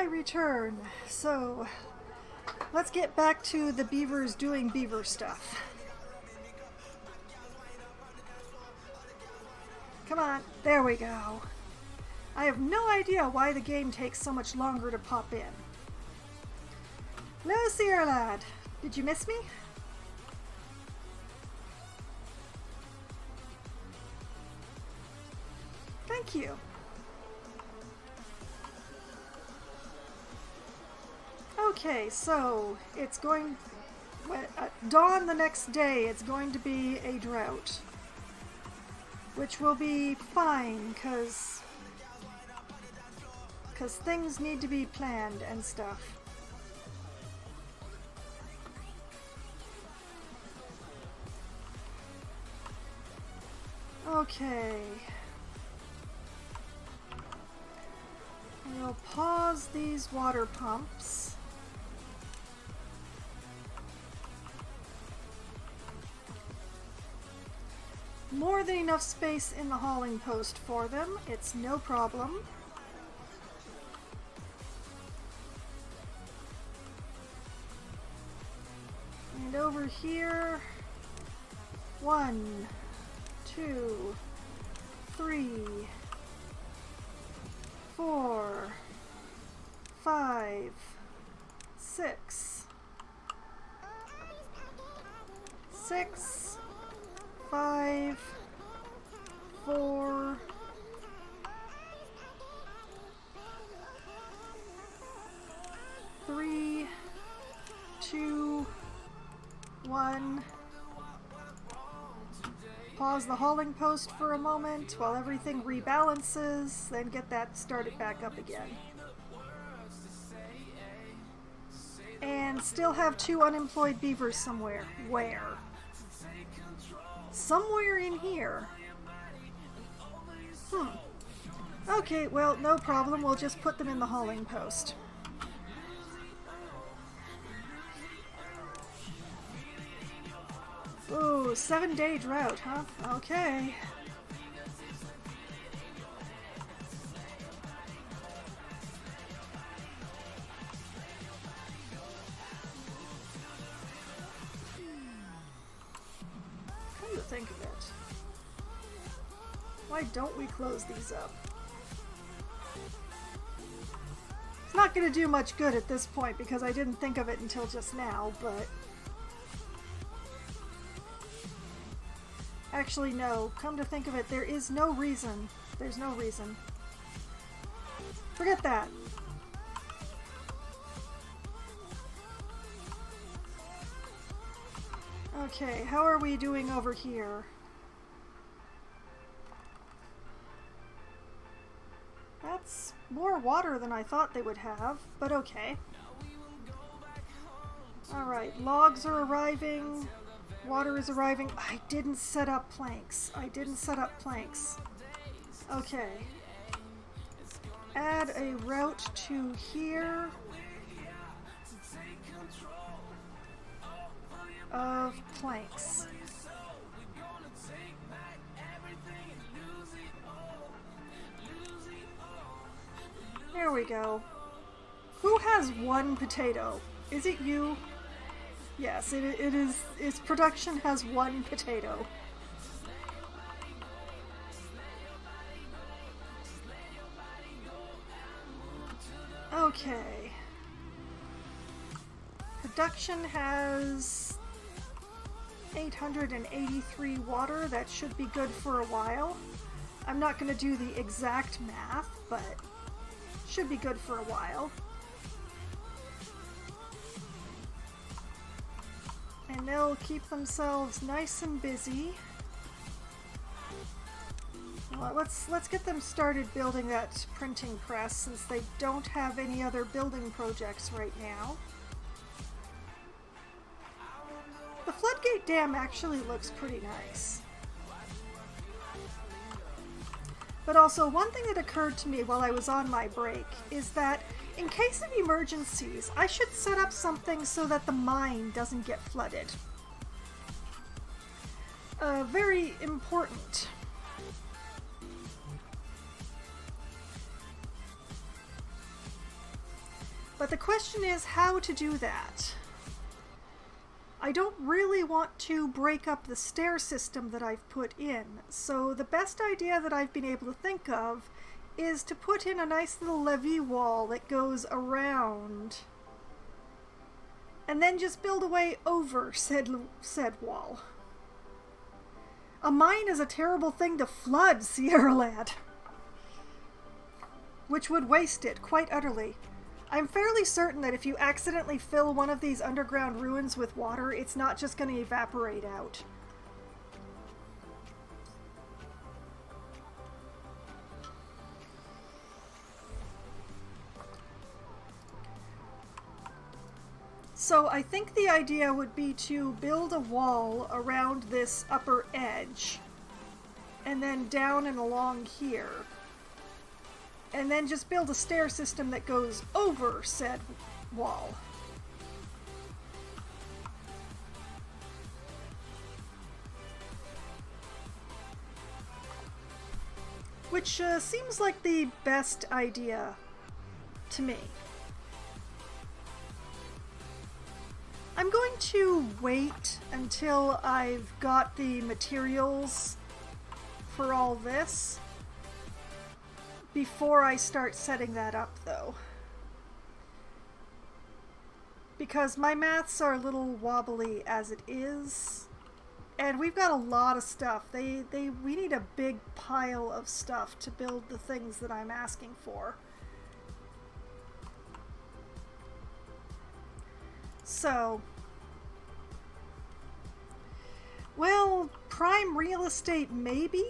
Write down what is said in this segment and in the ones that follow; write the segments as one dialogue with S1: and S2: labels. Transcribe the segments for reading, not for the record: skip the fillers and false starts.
S1: I return. So, let's get back to the beavers doing beaver stuff. Come on, there we go. I have no idea why the game takes so much longer to pop in. Hello, Sierra Lad. Did you miss me? Thank you. Okay, so it's going... dawn the next day, it's going to be a drought. Which will be fine, because things need to be planned and stuff. Okay. We'll pause these water pumps. More than enough space in the hauling post for them. It's no problem. And over here, 1, 2, 3, 4, 5, 6, 6, 5, 4, 3, 2, 1. Pause the hauling post for a moment while everything rebalances, then get that started back up again. And still have 2 unemployed beavers somewhere. Where? Somewhere in here. Okay, well, no problem. We'll just put them in the hauling post. Ooh, 7-day drought, huh? Okay. Come to think of it, why don't we close these up? It's not going to do much good at this point because I didn't think of it until just now, but... Actually, no. Come to think of it, there is no reason. There's no reason. Forget that. Okay, how are we doing over here? That's more water than I thought they would have, but okay. Alright, logs are arriving. Water is arriving. I didn't set up planks. Okay. Add a route to here of planks. There we go. Who has 1 potato? Is it you? Yes, it is. Its production has 1 potato. Okay. Production has 883 water. That should be good for a while. I'm not going to do the exact math, but should be good for a while. And they'll keep themselves nice and busy. Well, let's get them started building that printing press since they don't have any other building projects right now. The floodgate dam actually looks pretty nice. But also, one thing that occurred to me while I was on my break is that in case of emergencies, I should set up something so that the mine doesn't get flooded. Very important. the question is how to do that. I don't really want to break up the stair system that I've put in, so the best idea that I've been able to think of is to put in a nice little levee wall that goes around, and then just build a way over said wall. A mine is a terrible thing to flood, Sierra Lad, which would waste it quite utterly. I'm fairly certain that if you accidentally fill one of these underground ruins with water, it's not just going to evaporate out. So I think the idea would be to build a wall around this upper edge, and then down and along here. And then just build a stair system that goes over said wall. Which seems like the best idea to me. I'm going to wait until I've got the materials for all this before I start setting that up, though. Because my maths are a little wobbly as it is, and we've got a lot of stuff. We need a big pile of stuff to build the things that I'm asking for. So, well, prime real estate maybe?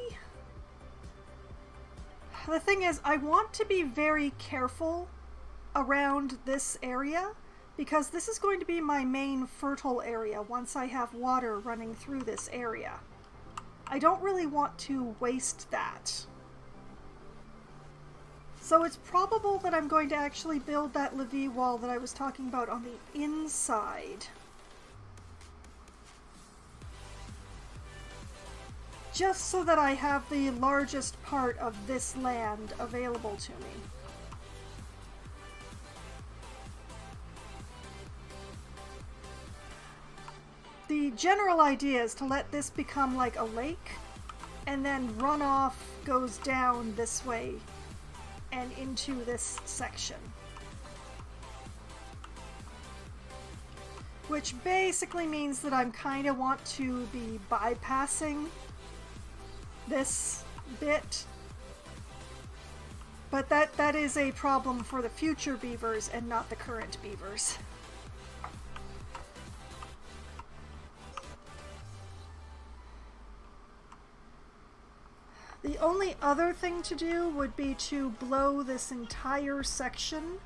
S1: The thing is, I want to be very careful around this area because this is going to be my main fertile area once I have water running through this area. I don't really want to waste that. So it's probable that I'm going to actually build that levee wall that I was talking about on the inside. Just so that I have the largest part of this land available to me. The general idea is to let this become like a lake, and then runoff goes down this way and into this section. Which basically means that I'm kind of want to be bypassing this bit, but that is a problem for the future beavers and not the current beavers. The only other thing to do would be to blow this entire section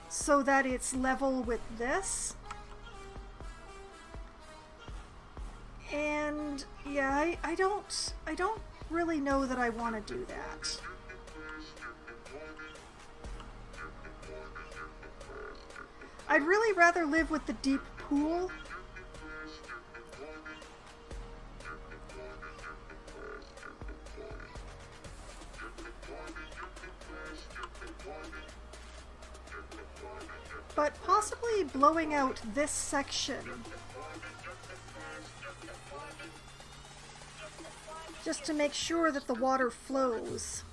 S1: so that it's level with this. And yeah, I don't really know that I want to do that. I'd really rather live with the deep pool. But possibly blowing out this section just to make sure that the water flows.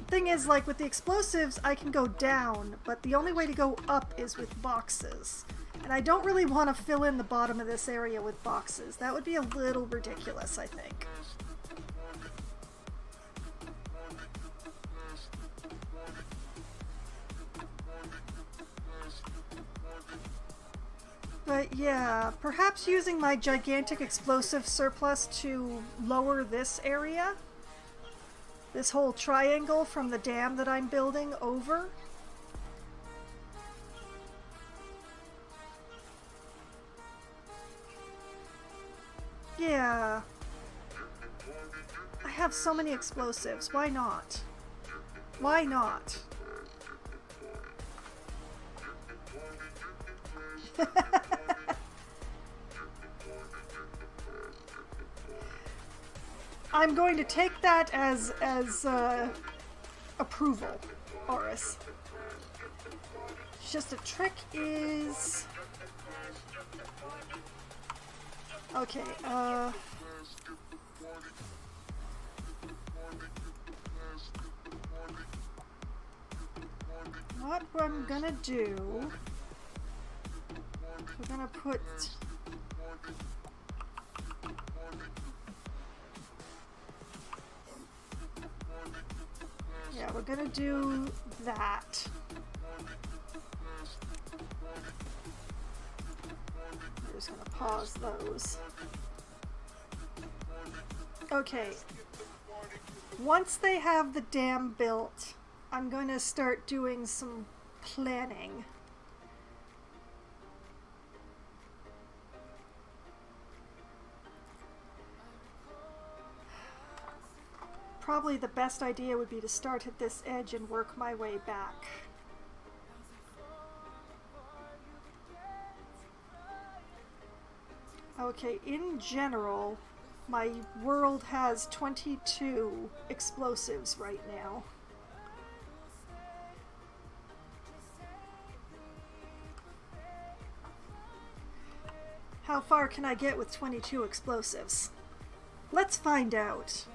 S1: Thing is, like with the explosives, I can go down, but the only way to go up is with boxes. And I don't really want to fill in the bottom of this area with boxes. That would be a little ridiculous, I think. But yeah, perhaps using my gigantic explosive surplus to lower this area, this whole triangle from the dam that I'm building over. Yeah. I have so many explosives. Why not? Why not? I'm going to take that as approval, Oris. It's just a trick is... Okay, what I'm gonna do... We're gonna put... Yeah, we're gonna do that. We're just gonna pause those. Okay. Once they have the dam built, I'm going to start doing some planning. Probably the best idea would be to start at this edge and work my way back. Okay, in general, my world has 22 explosives right now. How far can I get with 22 explosives? Let's find out.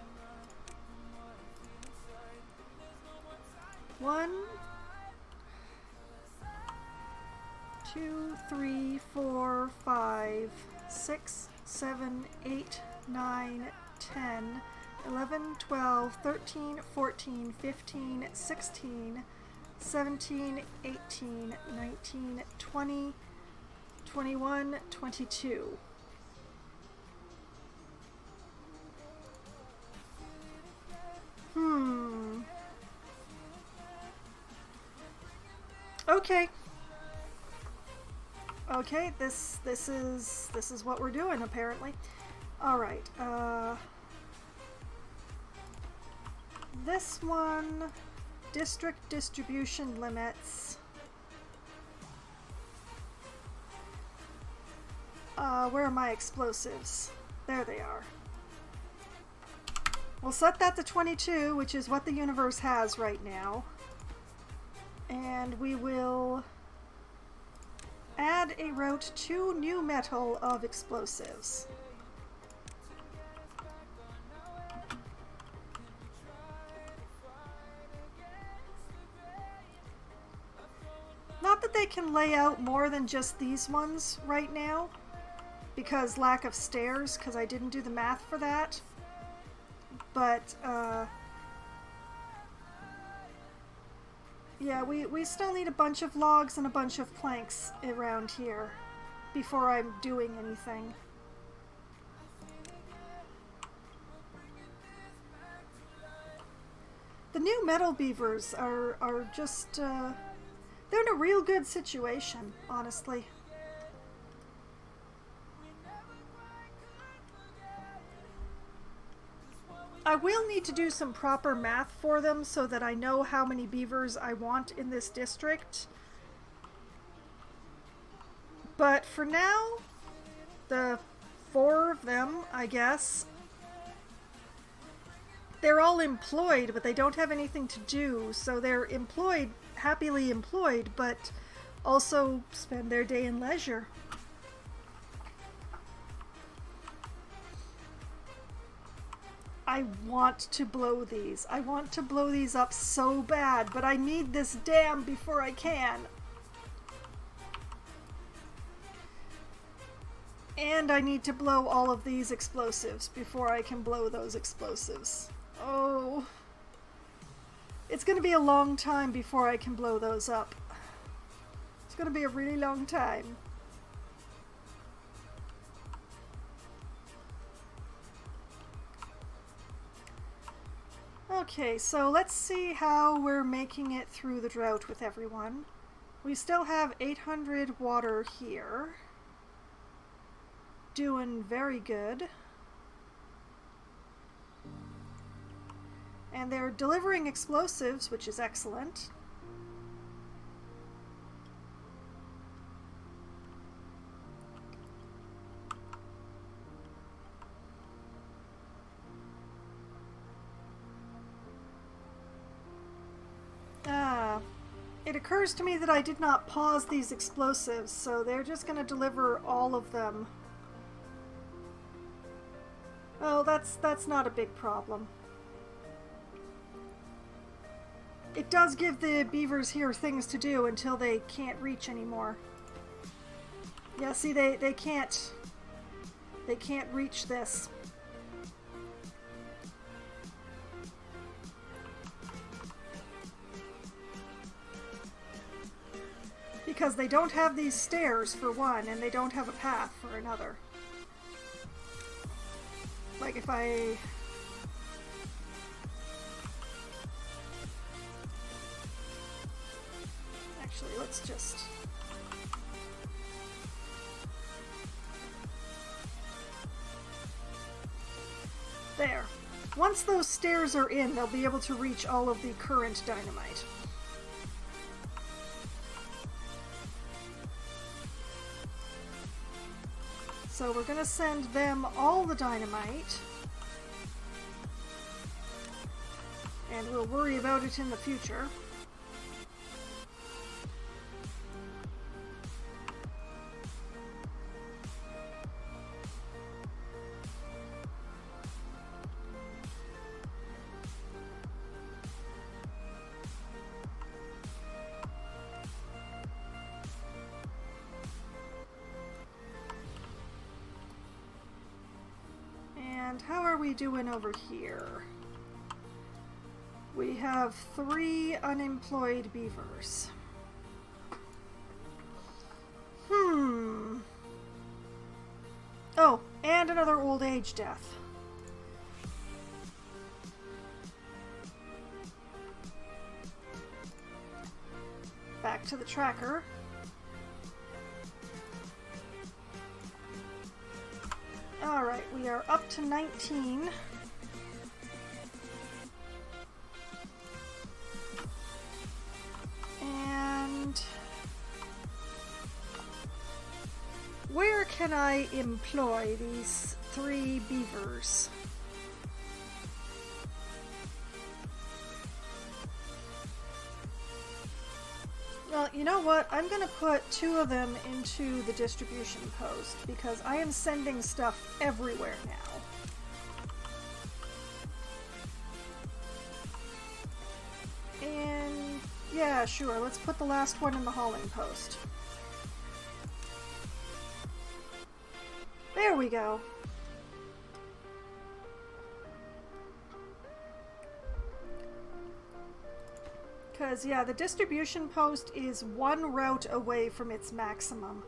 S1: 1, 2, 3, 4, 5, 6, 7, 8, 9, 10, 11, 12, 13, 14, 15, 16, 17, 18, 19, 20, 21, 22. Okay. Okay, this is what we're doing apparently. All right. This one, district distribution limits. Where are my explosives? There they are. We'll set that to 22, which is what the universe has right now. And we will add a route to new metal of explosives. Not that they can lay out more than just these ones right now, because lack of stairs, because I didn't do the math for that. But, yeah, we still need a bunch of logs and a bunch of planks around here before I'm doing anything. The new metal beavers are just, they're in a real good situation, honestly. I will need to do some proper math for them so that I know how many beavers I want in this district. But for now, the 4 of them, I guess, they're all employed, but they don't have anything to do, so they're employed, happily employed, but also spend their day in leisure. I want to blow these. I want to blow these up so bad, but I need this dam before I can. And I need to blow all of these explosives before I can blow those explosives. Oh. It's gonna be a long time before I can blow those up. It's gonna be a really long time. Okay, so let's see how we're making it through the drought with everyone. We still have 800 water here. Doing very good. And they're delivering explosives, which is excellent. occurs to me that I did not pause these explosives, so they're just going to deliver all of them. Oh, that's not a big problem. It does give the beavers here things to do until they can't reach anymore. Yeah, see, they can't reach this. Because they don't have these stairs for one, and they don't have a path for another. Like if I... Actually, let's just... There. Once those stairs are in, they'll be able to reach all of the current dynamite. So we're gonna send them all the dynamite. And we'll worry about it in the future. And how are we doing over here? We have 3 unemployed beavers. Oh, and another old age death. Back to the tracker. Alright, we are up to 19. And where can I employ these 3 beavers? Well, you know what? I'm going to put 2 of them into the distribution post because I am sending stuff everywhere now. And yeah, sure, let's put the last one in the hauling post. There we go. Because, yeah, the distribution post is 1 route away from its maximum.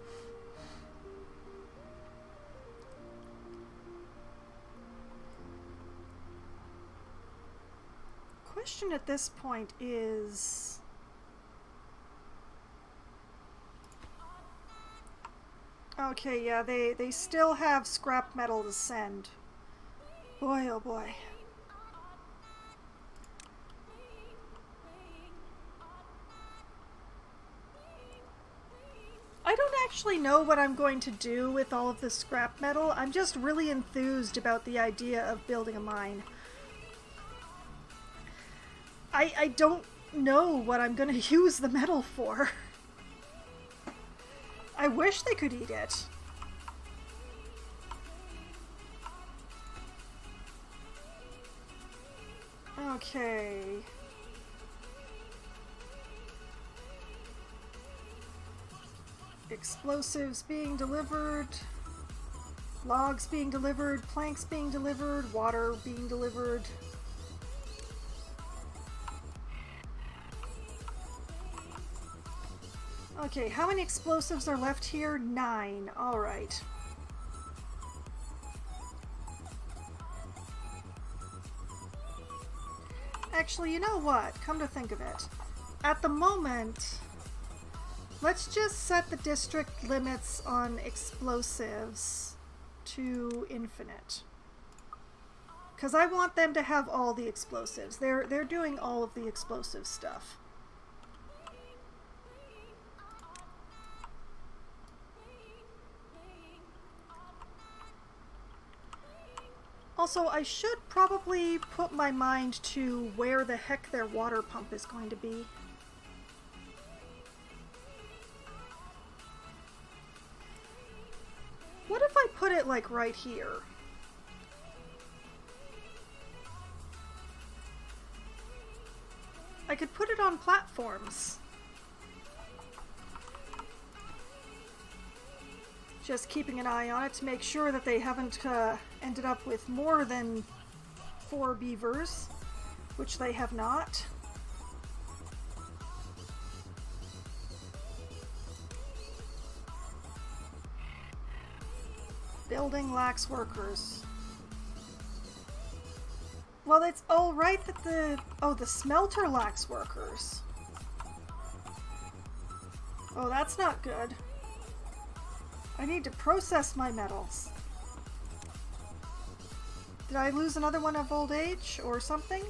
S1: Question at this point is... Okay, yeah, they still have scrap metal to send. Boy, oh boy. I don't actually know what I'm going to do with all of this scrap metal. I'm just really enthused about the idea of building a mine. I don't know what I'm going to use the metal for. I wish they could eat it. Okay. Explosives being delivered, logs being delivered, planks being delivered, water being delivered. Okay, how many explosives are left here? 9. Alright. Actually, you know what? Come to think of it. At the moment, let's just set the district limits on explosives to infinite. Because I want them to have all the explosives. They're doing all of the explosive stuff. Also, I should probably put my mind to where the heck their water pump is going to be. it like right here. I could put it on platforms. Just keeping an eye on it to make sure that they haven't ended up with more than 4 beavers, which they have not. Building lacks workers. Well, it's all right that the smelter lacks workers. Oh, that's not good. I need to process my metals. Did I lose another one of old age or something?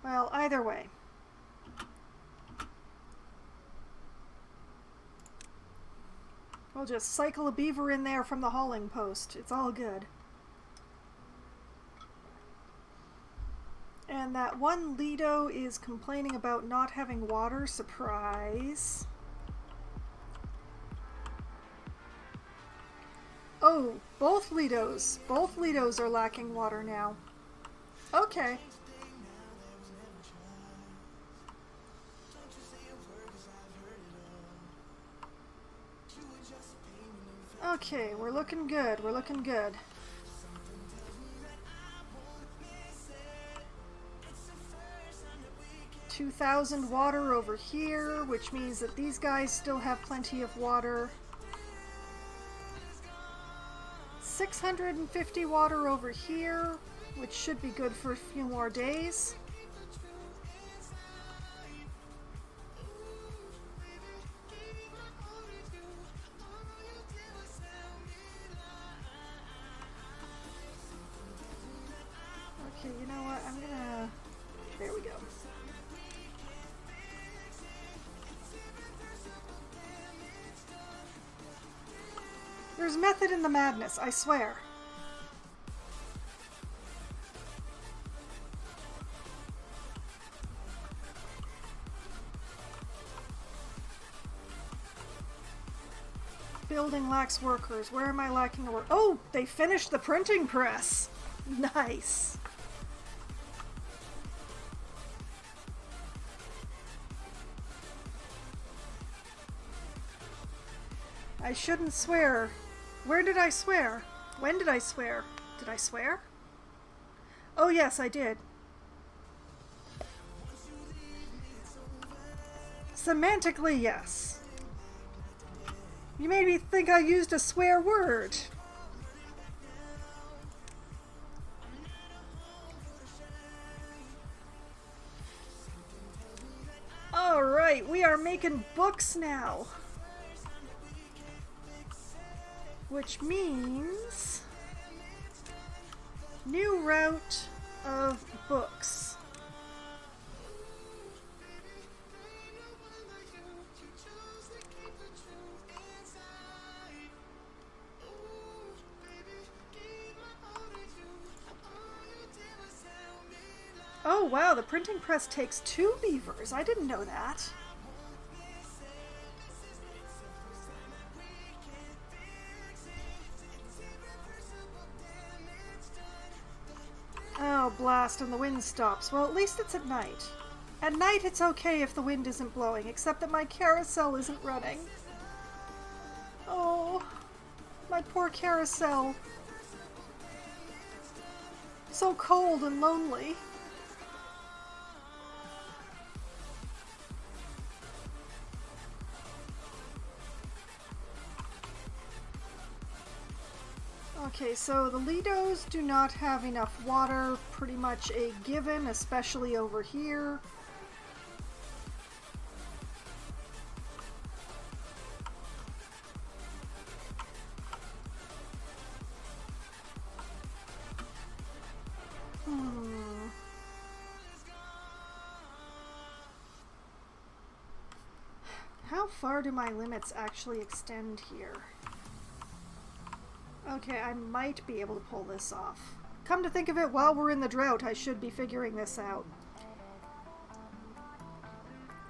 S1: Well, either way. We'll just cycle a beaver in there from the hauling post. It's all good. And that one Lido is complaining about not having water. Surprise. Oh, both Lidos. Both Lidos are lacking water now. Okay. Okay, we're looking good. We're looking good. $2,000 water over here, which means that these guys still have plenty of water. 650 water over here, which should be good for a few more days. Okay, you know what? I'm gonna... There we go. There's method in the madness, I swear. Building lacks workers. Where am I lacking a work? Oh, they finished the printing press. Nice. I shouldn't swear. Where did I swear? When did I swear? Did I swear? Oh yes, I did. Semantically, yes. You made me think I used a swear word. Alright, we are making books now. Which means new route of books. Oh wow, the printing press takes 2 beavers. I didn't know that. Oh, blast, and the wind stops. Well, at least it's at night. At night it's okay if the wind isn't blowing, except that my carousel isn't running. Oh, my poor carousel. So cold and lonely. Okay, so the Lidos do not have enough water, pretty much a given, especially over here. How far do my limits actually extend here? Okay, I might be able to pull this off. Come to think of it, while we're in the drought, I should be figuring this out.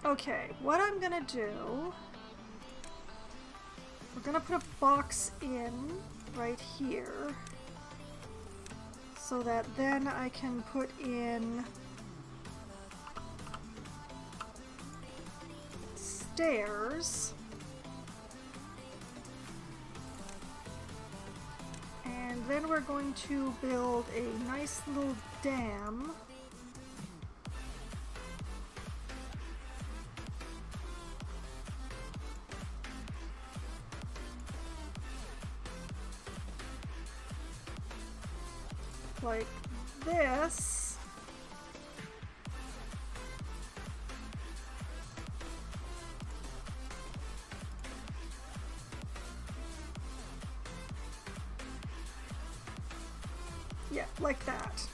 S1: Okay, what I'm gonna do We're gonna put a box in right here so that then I can put in stairs. And then we're going to build a nice little dam. Like this. Yeah, like that.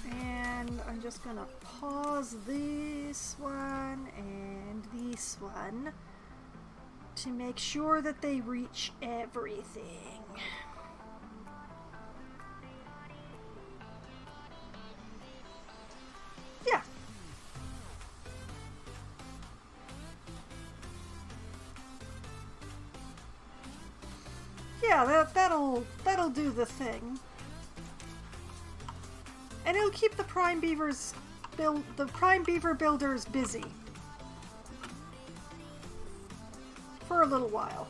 S1: And I'm just gonna pause this one and this one to make sure that they reach everything. Yeah. Yeah, that'll do the thing. And it'll keep the prime beaver builders busy for a little while.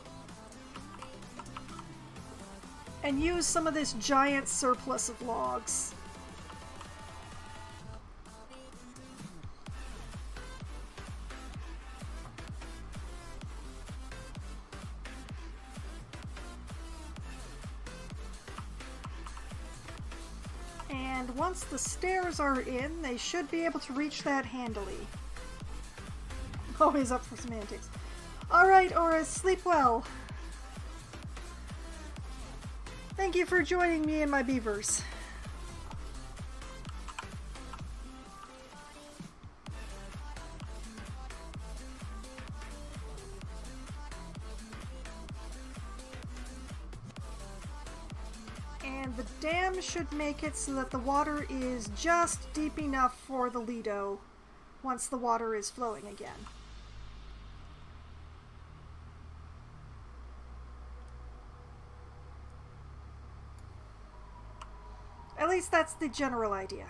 S1: And use some of this giant surplus of logs. And once the stairs are in, they should be able to reach that handily. Always up for semantics. Alright, Aura, sleep well. Thank you for joining me and my beavers. And the dam should make it so that the water is just deep enough for the Lido once the water is flowing again. At least that's the general idea.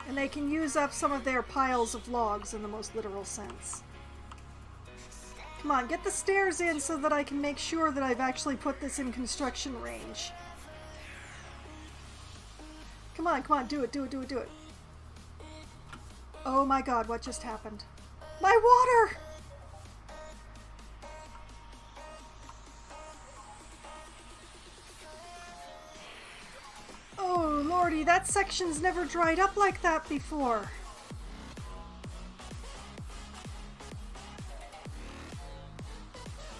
S1: And they can use up some of their piles of logs in the most literal sense. Come on, get the stairs in so that I can make sure that I've actually put this in construction range. Come on, come on, do it, do it, do it, do it. Oh my god, what just happened? My water! Oh lordy, that section's never dried up like that before.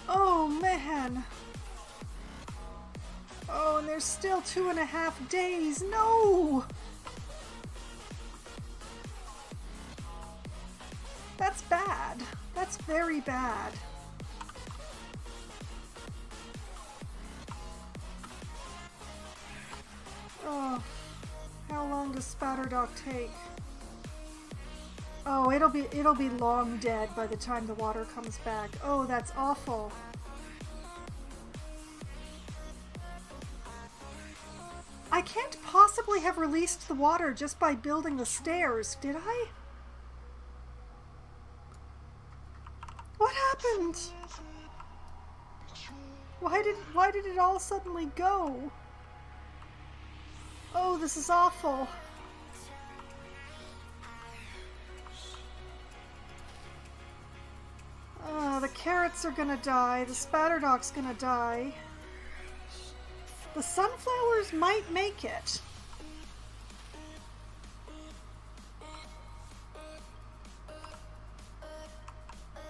S1: Oh man. Oh, and there's still 2.5 days. No! That's bad. That's very bad. Oh, how long does Spatterdock take? Oh, it'll be long dead by the time the water comes back. Oh, that's awful. I can't possibly have released the water just by building the stairs, did I? What happened? Why did it all suddenly go? Oh, this is awful. The carrots are gonna die. The Spatterdock's gonna die. The sunflowers might make it.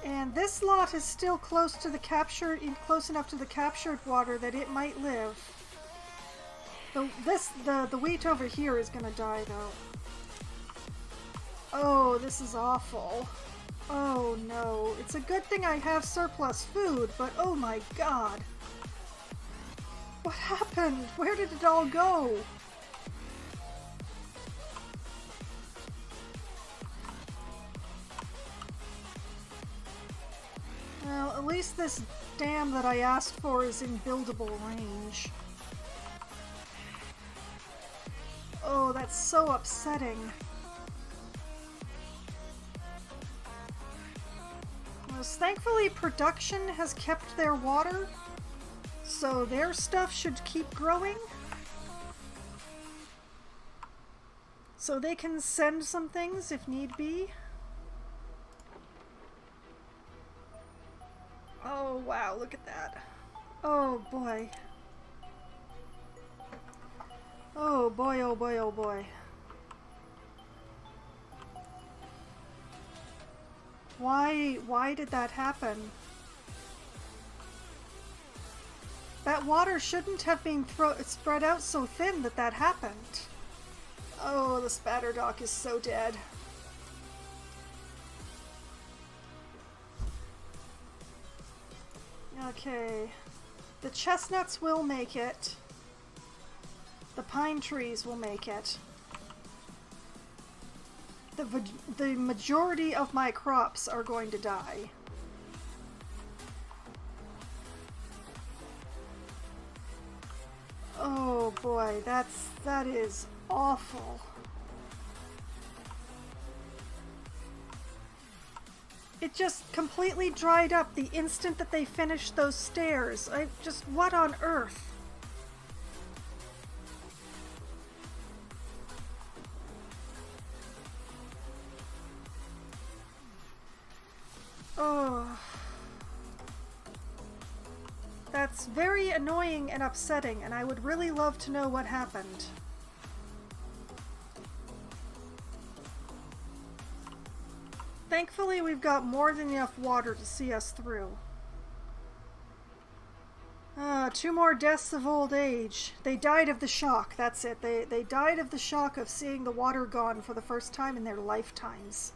S1: And this lot is still close to the close enough to the captured water that it might live. The wheat over here is gonna die though. Oh, this is awful. Oh no. It's a good thing I have surplus food, but oh my god. What happened? Where did it all go? Well, at least this dam that I asked for is in buildable range. Oh, that's so upsetting. Thankfully, production has kept their water, so their stuff should keep growing. So they can send some things if need be. Oh wow, look at that. Oh boy. Oh boy, oh boy, oh boy. Why did that happen? That water shouldn't have been spread out so thin that happened. Oh, the spatter dock is so dead. Okay. The chestnuts will make it. The pine trees will make it. The majority of my crops are going to die. Oh boy, that is awful. It just completely dried up the instant that they finished those stairs. What on earth? Oh. That's very annoying and upsetting, and I would really love to know what happened. Thankfully, we've got more than enough water to see us through. 2 more deaths of old age. They died of the shock, that's it. They died of the shock of seeing the water gone for the first time in their lifetimes.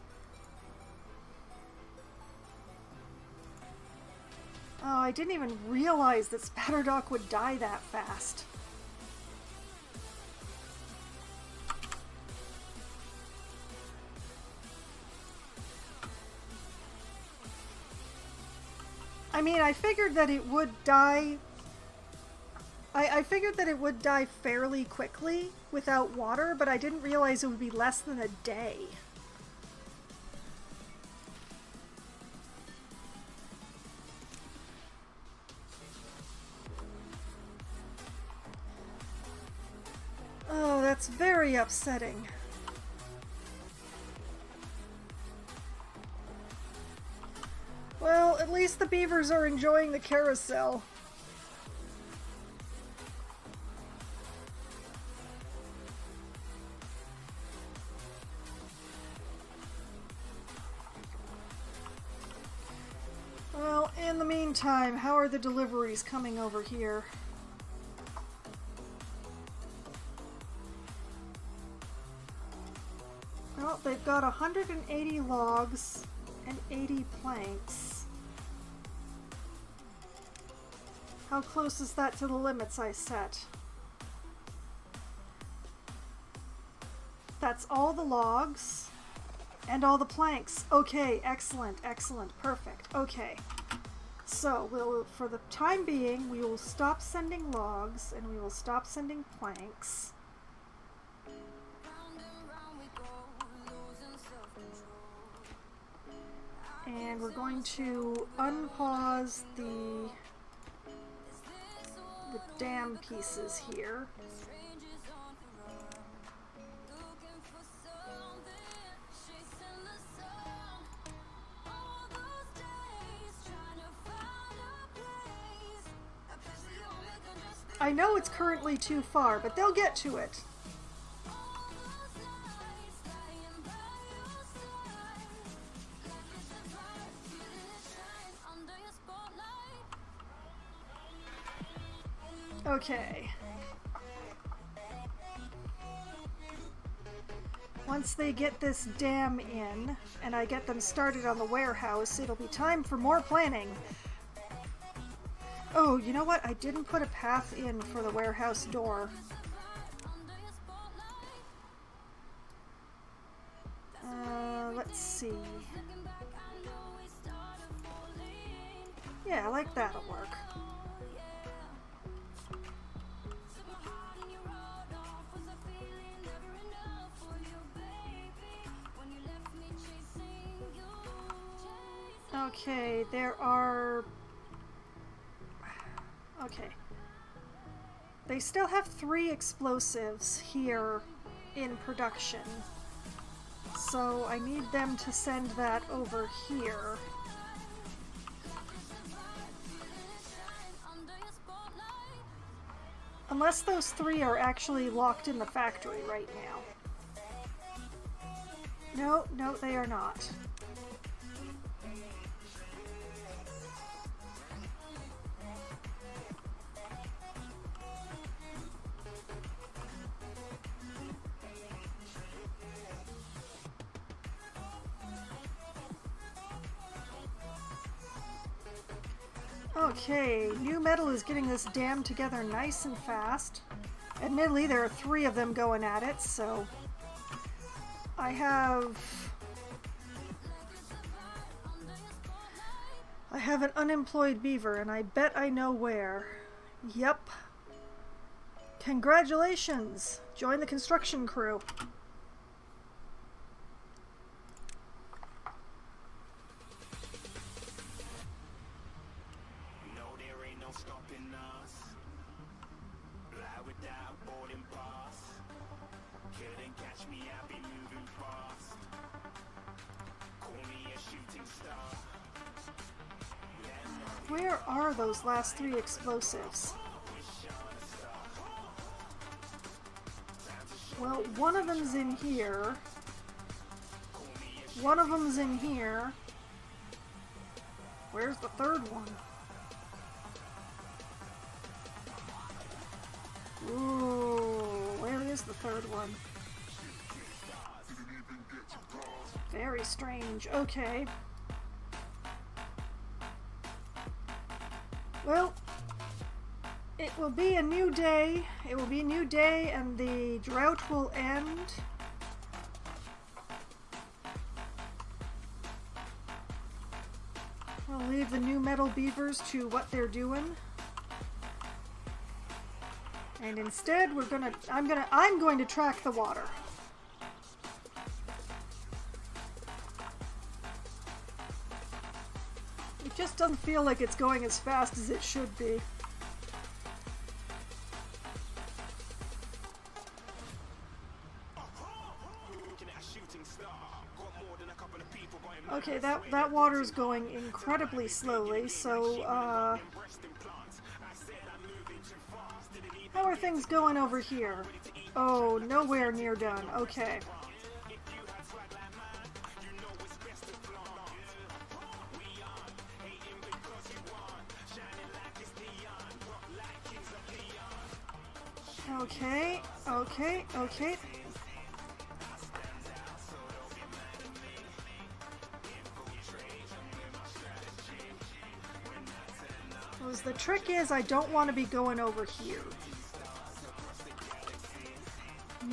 S1: Oh, I didn't even realize that Spatterdock would die that fast. I mean, I figured that it would die... I figured that it would die fairly quickly without water, but I didn't realize it would be less than a day. Oh, that's very upsetting. Well, at least the beavers are enjoying the carousel. Well, in the meantime, how are the deliveries coming over here? Well, they've got 180 logs and 80 planks. How close is that to the limits I set? That's all the logs and all the planks. Okay, excellent, excellent, perfect. Okay, so for the time being, we will stop sending logs and we will stop sending planks. And we're going to unpause the dam pieces here. I know it's currently too far, but they'll get to it. Okay. Once they get this dam in, and I get them started on the warehouse, it'll be time for more planning. Oh, you know what? I didn't put a path in for the warehouse door. Let's see. Yeah, I like that'll work. Okay, there are... Okay. They still have 3 explosives here in production. So I need them to send that over here. Unless those 3 are actually locked in the factory right now. No, they are not. Okay, new metal is getting this dam together nice and fast. Admittedly, there are 3 of them going at it, so I have an unemployed beaver, and I bet I know where. Yep. Congratulations! Join the construction crew. Where are those last 3 explosives? Well, one of them's in here. One of them's in here. Where's the 3rd one? Ooh, where is the 3rd one? Very strange. Okay. Well, it will be a new day. It will be a new day, and the drought will end. I'll leave the new metal beavers to what they're doing. And instead, I'm going to track the water. It just doesn't feel like it's going as fast as it should be. Okay, that water's going incredibly slowly, so, how are things going over here? Oh, nowhere near done. Okay. Okay. The trick is I don't want to be going over here.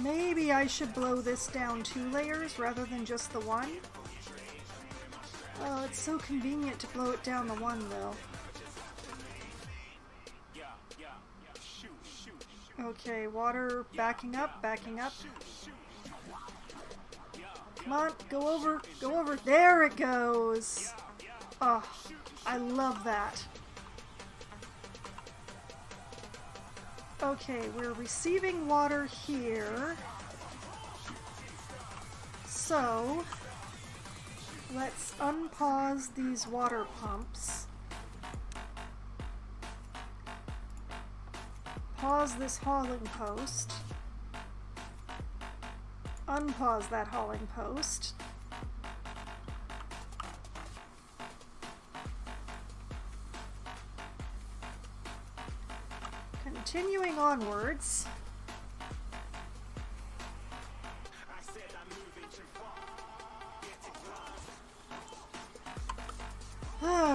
S1: Maybe I should blow this down 2 layers rather than just the 1. Oh, it's so convenient to blow it down the 1 though. Okay, water backing up. Come on, go over. There it goes. Oh, I love that. Okay, we're receiving water here. So, let's unpause these water pumps. Pause this hauling post. Unpause that hauling post. Continuing onwards.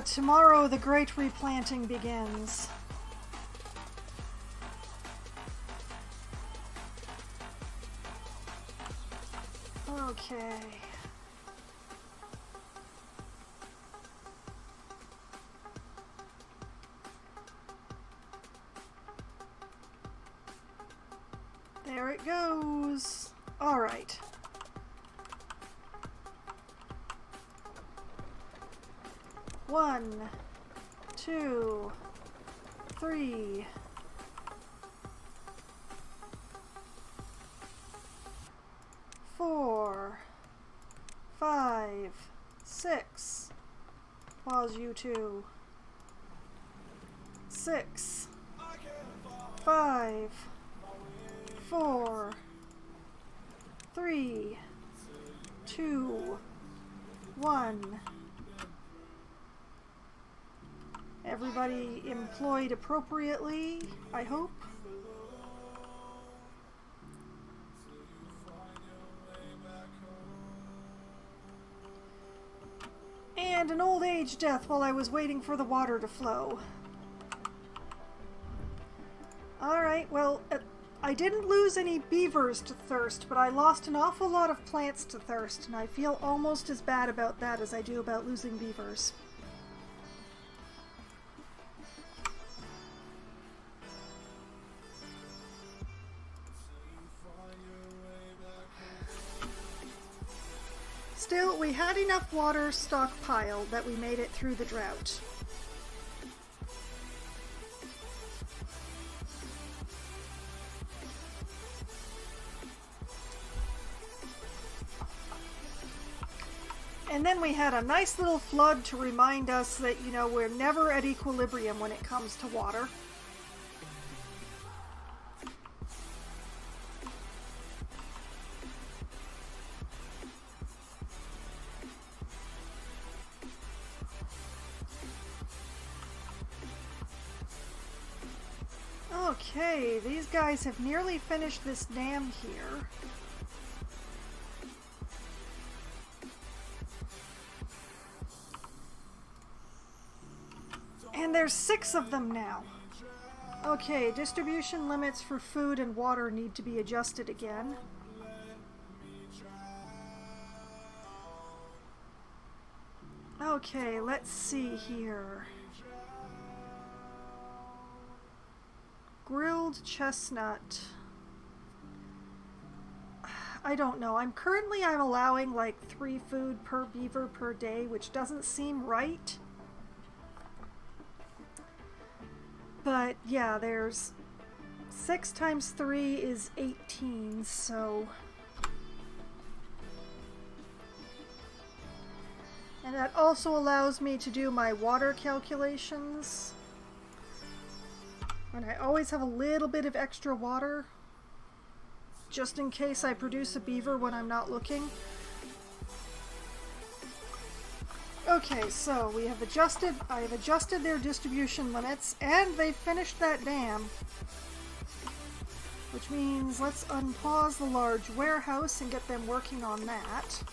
S1: Tomorrow the great replanting begins. Okay. There it goes. All right. One, two, three, four, five, six. Pause you two. 6, 5, 4, 3, 2, 1. Everybody employed appropriately, I hope. And an old age death while I was waiting for the water to flow. Alright, well, I didn't lose any beavers to thirst, but I lost an awful lot of plants to thirst, and I feel almost as bad about that as I do about losing beavers. Still, we had enough water stockpiled that we made it through the drought. And then we had a nice little flood to remind us that, you know, we're never at equilibrium when it comes to water. Okay, these guys have nearly finished this dam here. And there's 6 of them now. Okay, distribution limits for food and water need to be adjusted again. Okay, let's see here. Grilled chestnut. I don't know. I'm allowing like 3 food per beaver per day, which doesn't seem right. But yeah, there's 6 times 3 is 18, so. And that also allows me to do my water calculations. And I always have a little bit of extra water, just in case I produce a beaver when I'm not looking. Okay, so I have adjusted their distribution limits, and they've finished that dam. Which means let's unpause the large warehouse and get them working on that.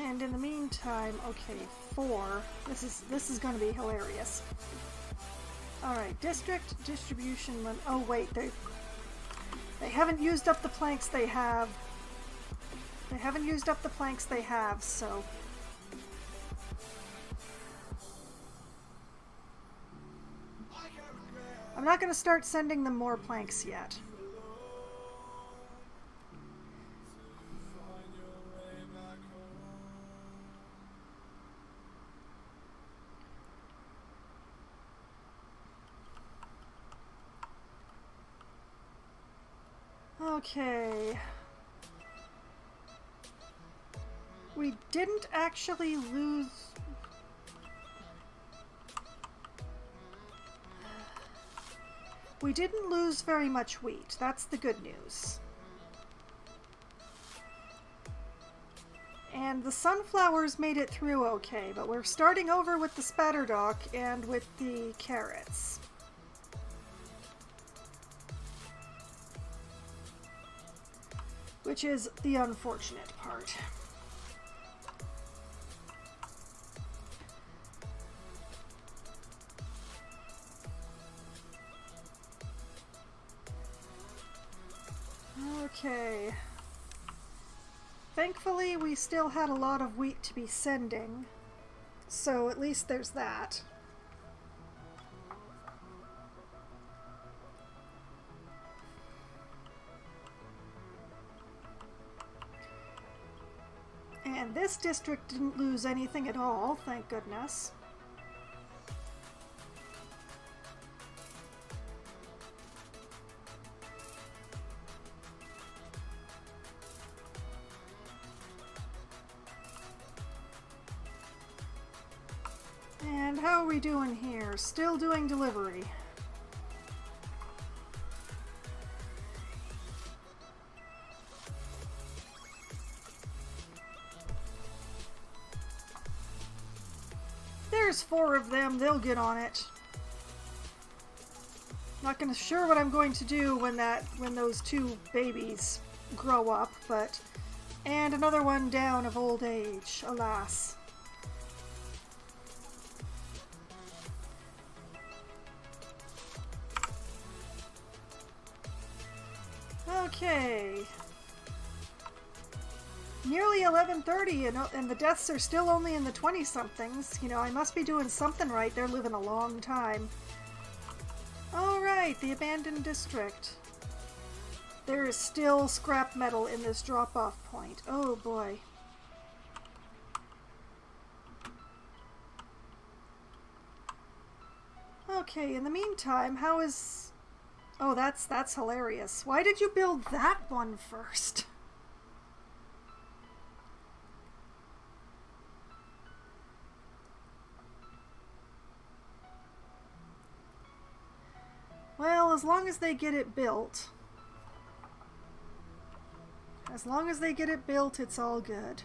S1: And in the meantime, okay, 4. This is going to be hilarious. All right, district distribution limit. Oh wait, they haven't used up the planks they have. They haven't used up the planks they have, so. I'm not going to start sending them more planks yet. Okay. We didn't actually lose... We didn't lose very much wheat. That's the good news. And the sunflowers made it through okay, but we're starting over with the spatterdock and with the carrots. Which is the unfortunate part. Okay. Thankfully, we still had a lot of wheat to be sending, so at least there's that. And this district didn't lose anything at all, thank goodness. And how are we doing here? Still doing delivery. There's 4 of them, they'll get on it. Not gonna sure what I'm going to do when those 2 babies grow up, but and another one down of old age, alas. Okay. Nearly 11:30 and the deaths are still only in the 20-somethings. You know, I must be doing something right. They're living a long time. Alright, the abandoned district. There is still scrap metal in this drop-off point. Oh boy. Okay, in the meantime, how is... Oh, that's hilarious. Why did you build that one first? Well, as long as they get it built. As long as they get it built, it's all good.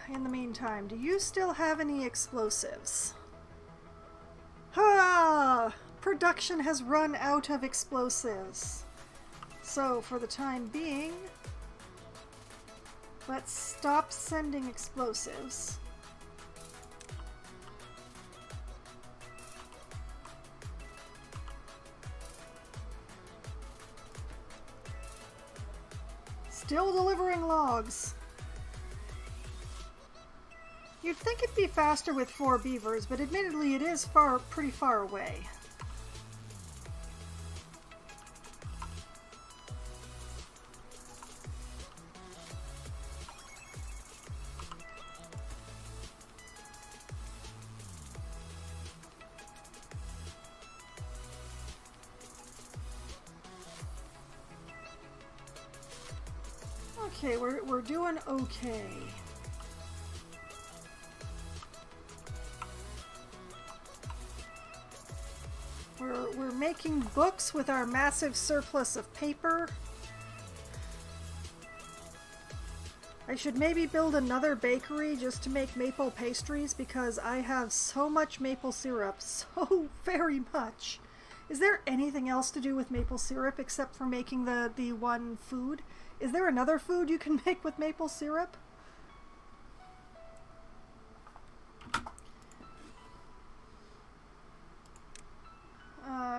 S1: In the meantime, do you still have any explosives? Ha! Production has run out of explosives. So, for the time being, let's stop sending explosives. Still delivering logs. You'd think it'd be faster with 4 beavers, but admittedly it is pretty far away. Okay, we're doing okay. We're making books with our massive surplus of paper. I should maybe build another bakery just to make maple pastries because I have so much maple syrup, so very much. Is there anything else to do with maple syrup except for making the one food? Is there another food you can make with maple syrup?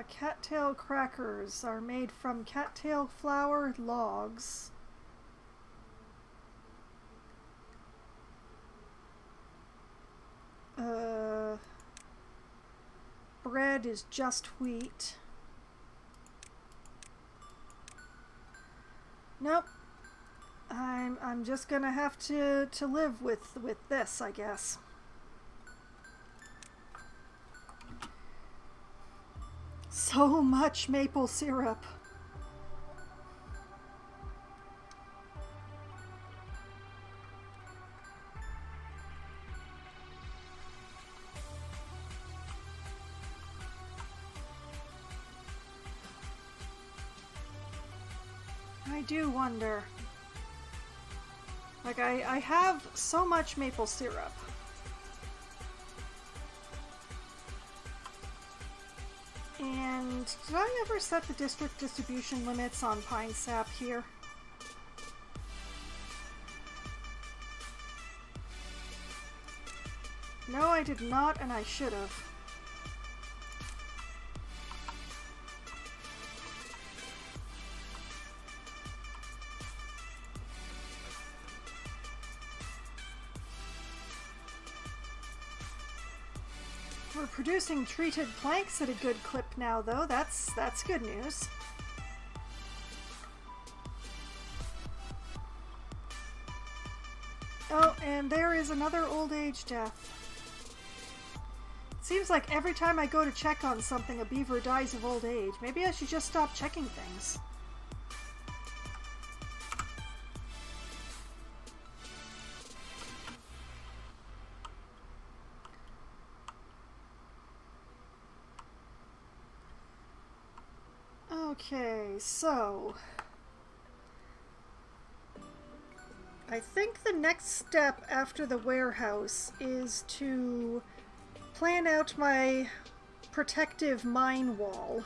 S1: Cattail crackers are made from cattail flour logs. Bread is just wheat. Nope. I'm just gonna have to live with this, I guess. So much maple syrup. I I do wonder. Like, I have so much maple syrup. And did I ever set the district distribution limits on pine sap here? No, I did not, and I should have. We're producing treated planks at a good clip now, though. That's good news. Oh, and there is another old age death. Seems like every time I go to check on something, a beaver dies of old age. Maybe I should just stop checking things. Okay, so I think the next step after the warehouse is to plan out my protective mine wall.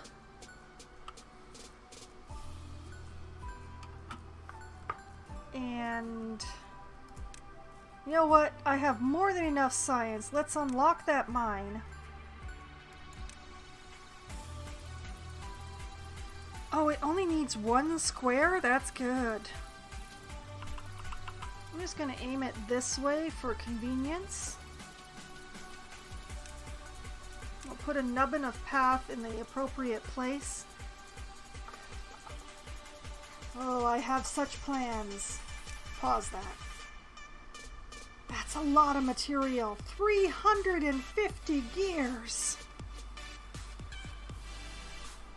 S1: And you know what? I have more than enough science. Let's unlock that mine. Oh, it only needs 1 square? That's good. I'm just going to aim it this way for convenience. I'll put a nubbin of path in the appropriate place. Oh, I have such plans. Pause that. That's a lot of material. 350 gears.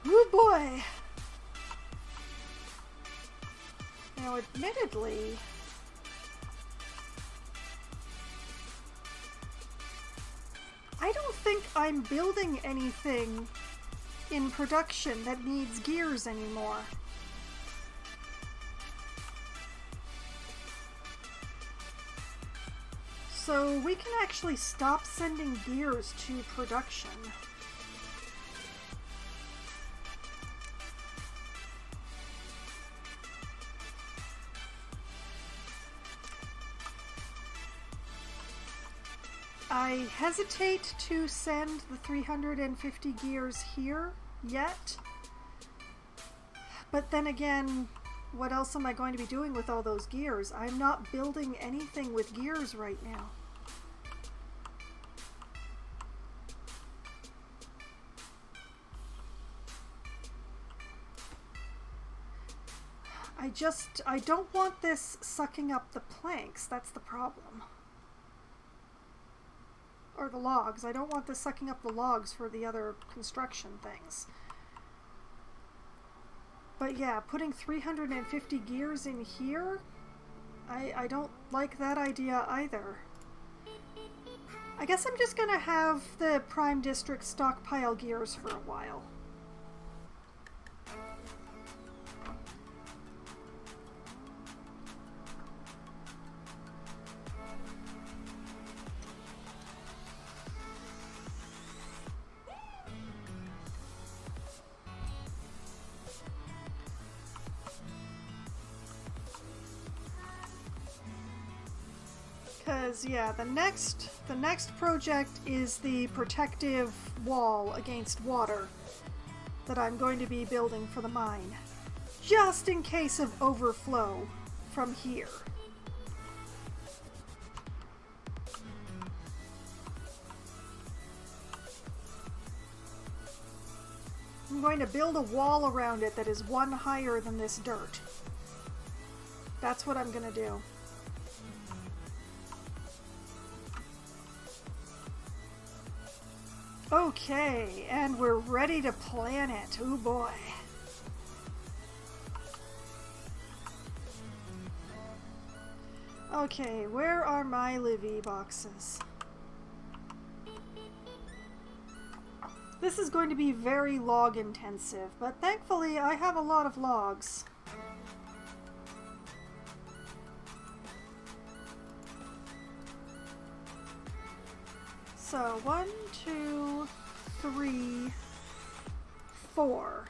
S1: Woo boy! Now, admittedly, I don't think I'm building anything in production that needs gears anymore. So we can actually stop sending gears to production. I hesitate to send the 350 gears here yet, but then again, what else am I going to be doing with all those gears? I'm not building anything with gears right now. I don't want this sucking up the planks, that's the problem. Or the logs. I don't want this sucking up the logs for the other construction things. But yeah, putting 350 gears in here, I don't like that idea either. I guess I'm just gonna have the Prime District stockpile gears for a while. Because yeah, the next project is the protective wall against water that I'm going to be building for the mine, just in case of overflow from here. I'm going to build a wall around it that is 1 higher than this dirt. That's what I'm going to do. Okay, and we're ready to plan it. Ooh boy. Okay, where are my Livy boxes? This is going to be very log intensive, but thankfully I have a lot of logs. So 1, 2, 3, 4.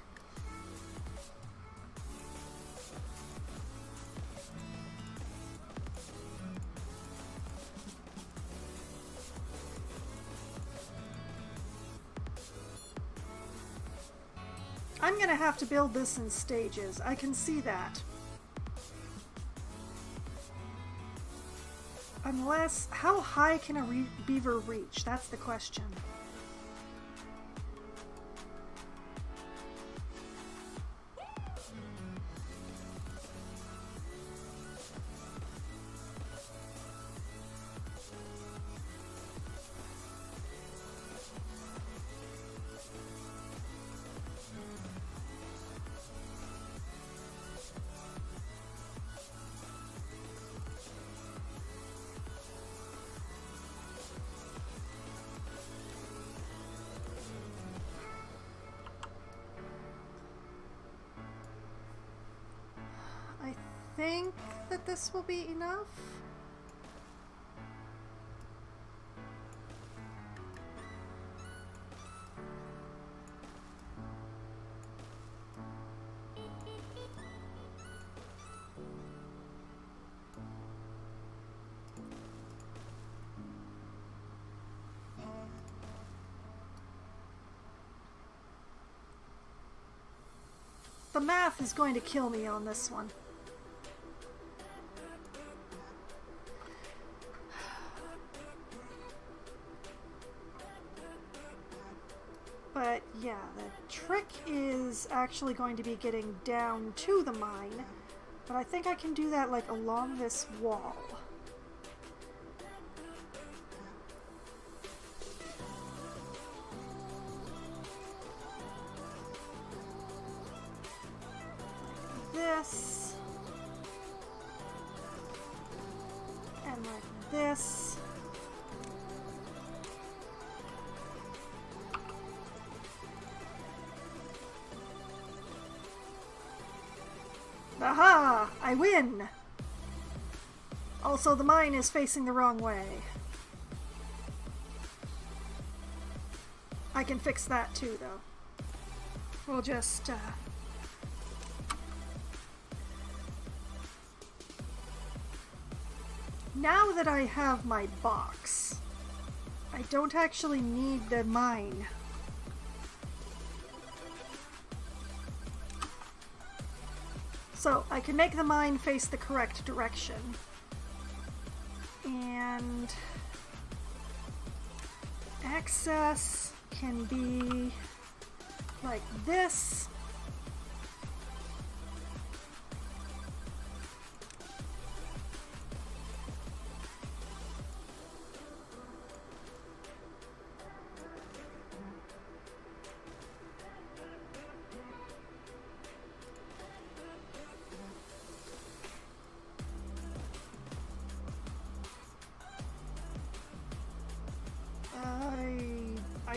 S1: I'm gonna have to build this in stages. I can see that. Unless, how high can a beaver reach? That's the question. I think that this will be enough. The math is going to kill me on this one. But yeah, the trick is actually going to be getting down to the mine, but I think I can do that like along this wall. This and like this. Aha! I win! Also, the mine is facing the wrong way. I can fix that too, though. We'll just, Now that I have my box, I don't actually need the mine. So I can make the mine face the correct direction. And access can be like this.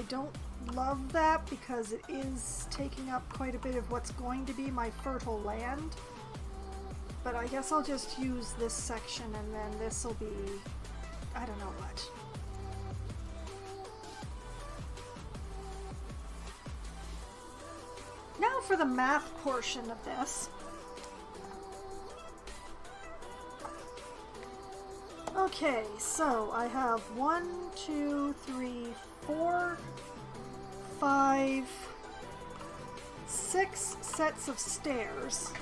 S1: I don't love that because it is taking up quite a bit of what's going to be my fertile land. But I guess I'll just use this section and then this will be, I don't know what. Now for the math portion of this. Okay, so I have 1, 2, 3, 4, 5, 6 sets of stairs.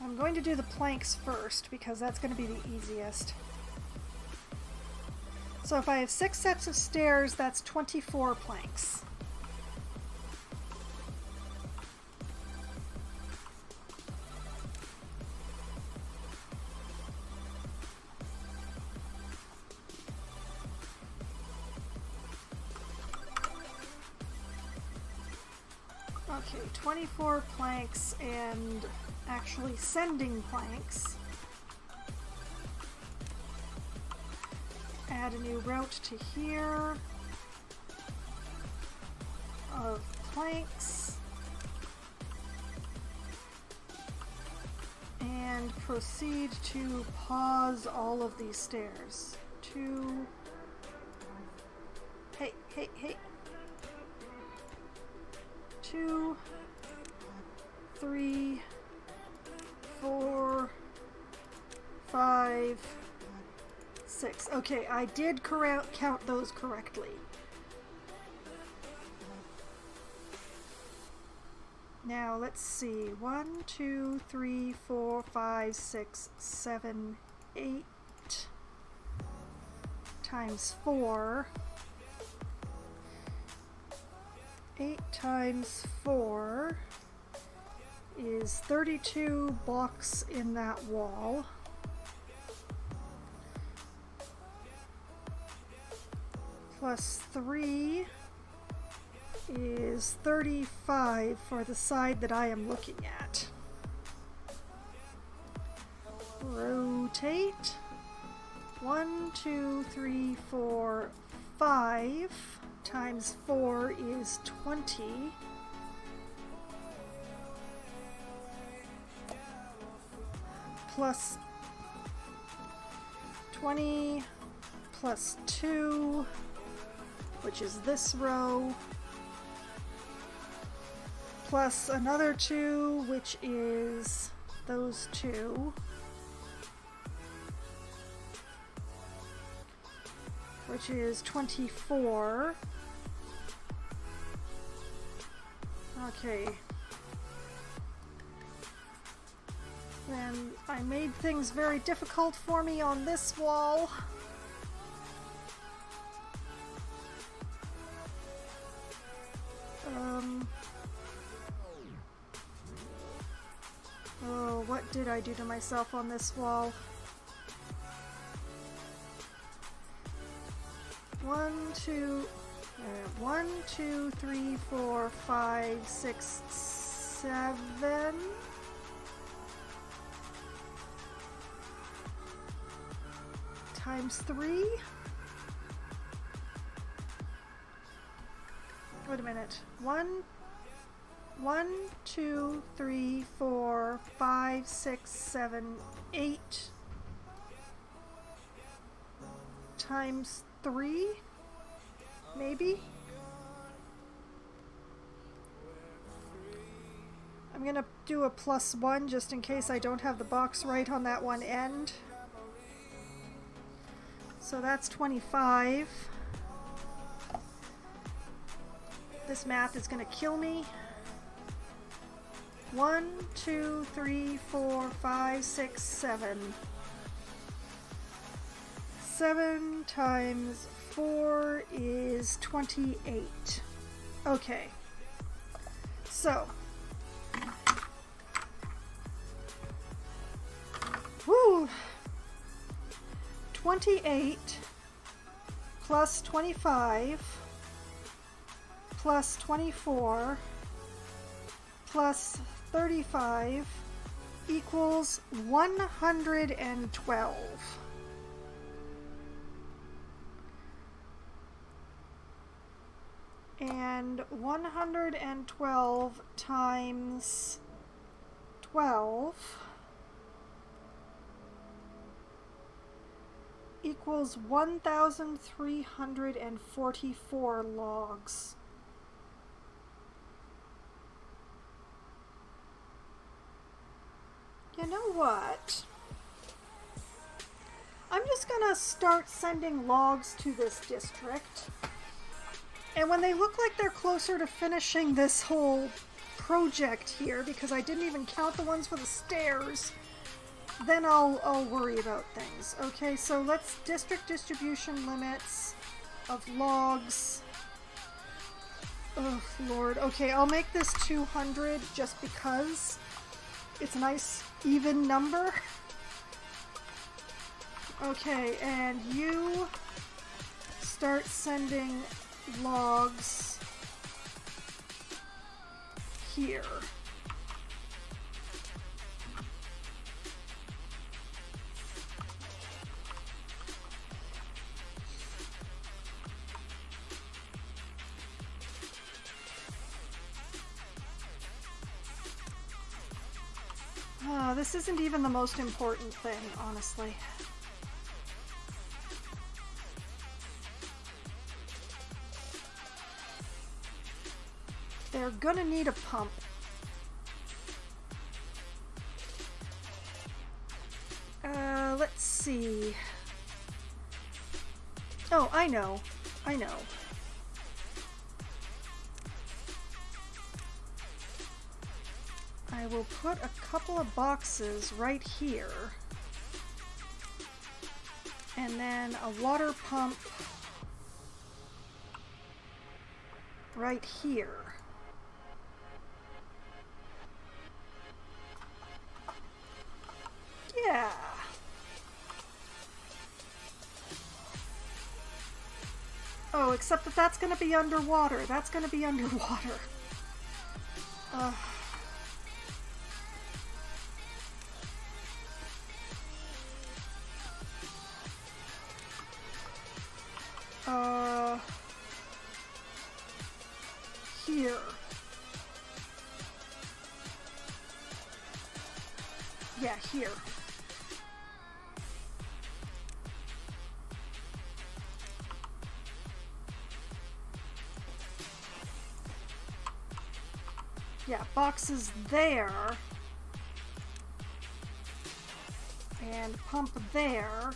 S1: I'm going to do the planks first because that's going to be the easiest. So if I have 6 sets of stairs, that's 24 planks. Okay, 24 planks and actually sending planks. Add a new route to here of planks. and proceed to pause all of these stairs. 2. Hey, hey, hey. 2, 3, 4, 5, 6. Okay, I did count those correctly. Now let's see. 1, 2, 3, 4, 5, 6, 7, 8 times 4. 8 times 4 is 32 blocks in that wall. Plus 3 is 35 for the side that I am looking at. Rotate. 1, 2, 3, 4, 5 times 4 is 20. Plus 20 plus 2, which is this row, plus another 2, which is those 2, which is 24. Okay. Then I made things very difficult for me on this wall. Oh, what did I do to myself on this wall? 1, 2, 3, 4, 5, 6, 7. Times 3. Wait a minute. 1, 2, 3, 4, 5, 6, 7, 8 times 3, maybe? I'm gonna do a +1 just in case I don't have the box right on that one end. So that's 25. This math is gonna kill me. 1, 2, 3, 4, 5, 6, 7. 7 times 4 is 28. Okay. So. Woo! 28 plus 25 plus 24 plus 35 equals 112. And 112 times 12 equals 1,344 logs. You know what? I'm just gonna start sending logs to this district. And when they look like they're closer to finishing this whole project here, because I didn't even count the ones for the stairs, then I'll worry about things. Okay, so let's district distribution limits of logs. Oh, Lord. Okay, I'll make this 200 just because it's a nice even number. Okay, and you start sending logs here. this isn't even the most important thing, honestly. They're gonna need a pump. Let's see. Oh, I know. I know. I will put a couple of boxes right here. And then a water pump right here. Yeah. Oh, except that that's going to be underwater. That's going to be underwater. Here. Yeah, here. Yeah, boxes there. And pump there.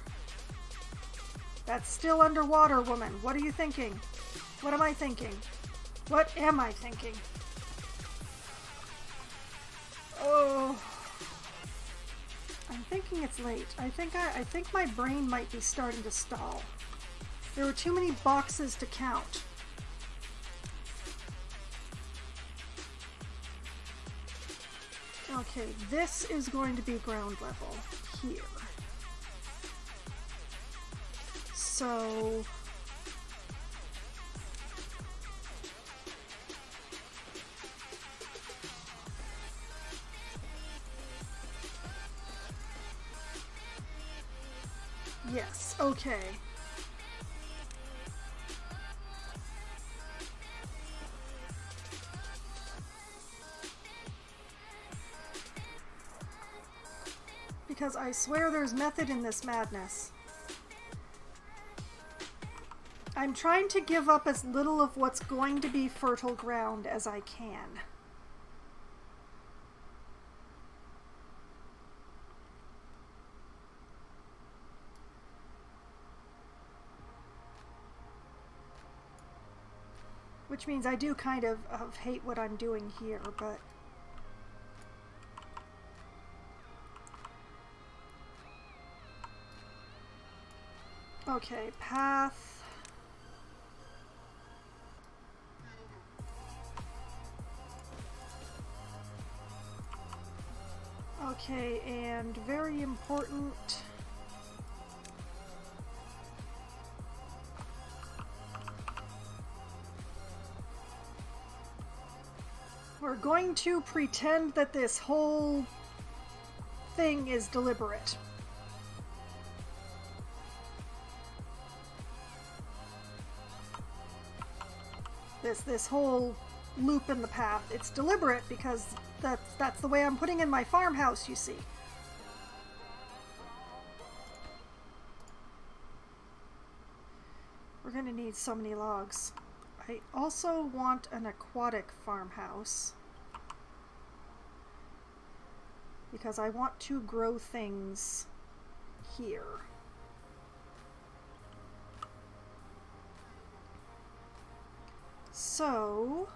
S1: That's still underwater, woman. What are you thinking? What am I thinking? What am I thinking? Oh. I'm thinking it's late. I think my brain might be starting to stall. There were too many boxes to count. Okay, this is going to be ground level here. So yes, okay. Because I swear there's method in this madness. I'm trying to give up as little of what's going to be fertile ground as I can. Which means I do kind of hate what I'm doing here, but... Okay, path... Okay, and very important... We're going to pretend that this whole thing is deliberate. This whole loop in the path, it's deliberate because that's the way I'm putting in my farmhouse, you see. We're gonna need so many logs. I also want an aquatic farmhouse because I want to grow things here. So,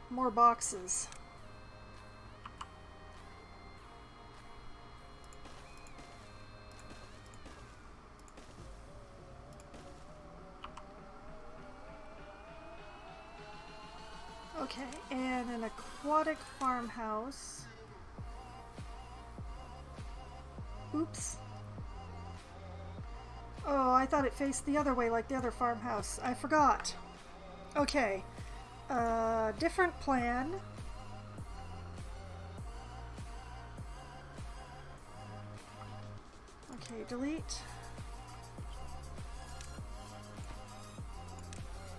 S1: more boxes. Okay, and an aquatic farmhouse. Oops. Oh, I thought it faced the other way like the other farmhouse. I forgot. Okay. Different plan. Okay, delete.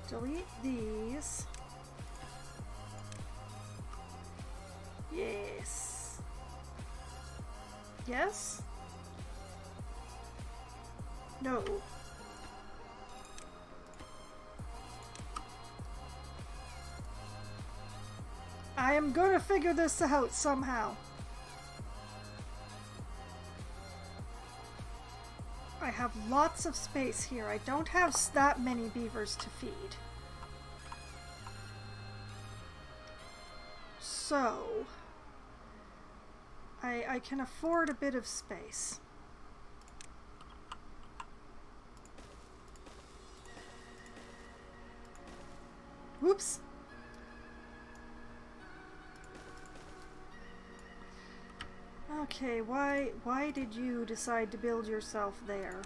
S1: Delete these. Yes. Yes? No. I am gonna figure this out somehow. I have lots of space here. I don't have that many beavers to feed. So, I can afford a bit of space. Whoops. Okay, why did you decide to build yourself there?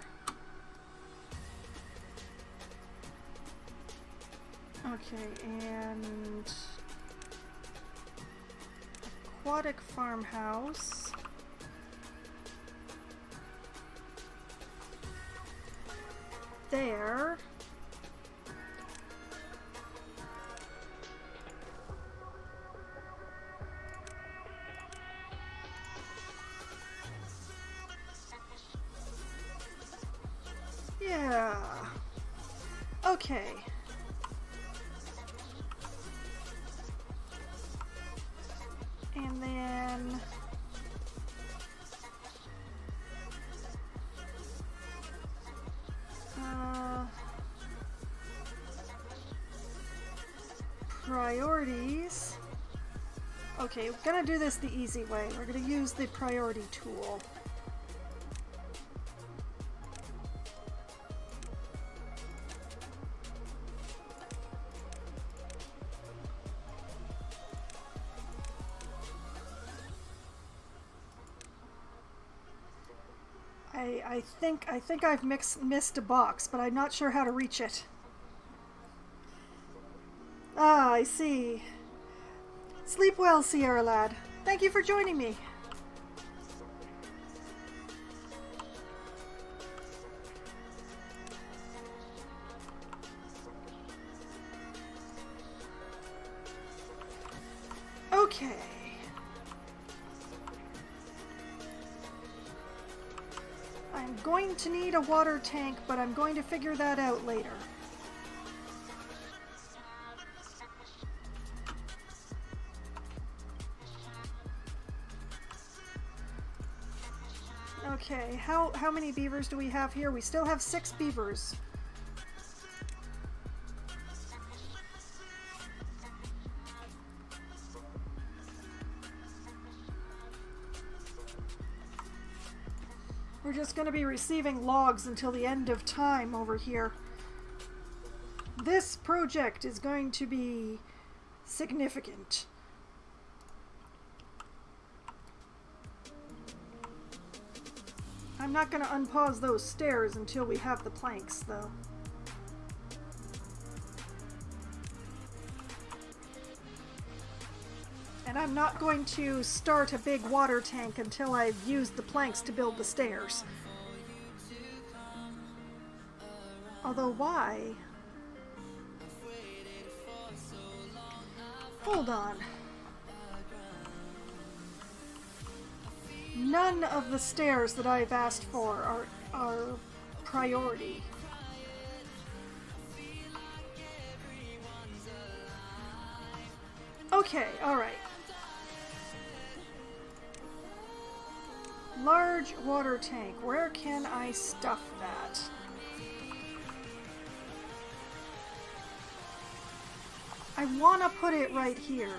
S1: Okay, and aquatic farmhouse. There. Yeah. Okay. And then priorities. Okay, we're gonna do this the easy way. We're gonna use the priority tool. I think I've missed a box, but I'm not sure how to reach it. Ah, I see. Sleep well, Sierra lad. Thank you for joining me. Okay. I'm going to need a water tank, but I'm going to figure that out later. Okay, how many beavers do we have here? We still have 6 beavers. We're just going to be receiving logs until the end of time over here. This project is going to be significant. I'm not going to unpause those stairs until we have the planks, though. And I'm not going to start a big water tank until I've used the planks to build the stairs. Although, why? Hold on. None of the stairs that I've asked for are priority. Okay, alright. Large water tank. Where can I stuff that? I want to put it right here.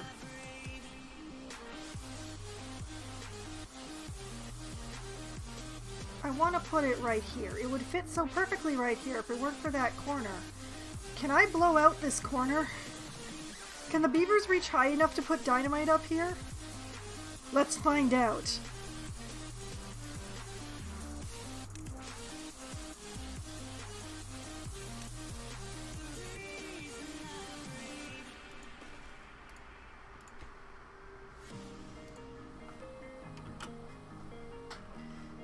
S1: I want to put it right here. It would fit so perfectly right here if it weren't for that corner. Can I blow out this corner? Can the beavers reach high enough to put dynamite up here? Let's find out.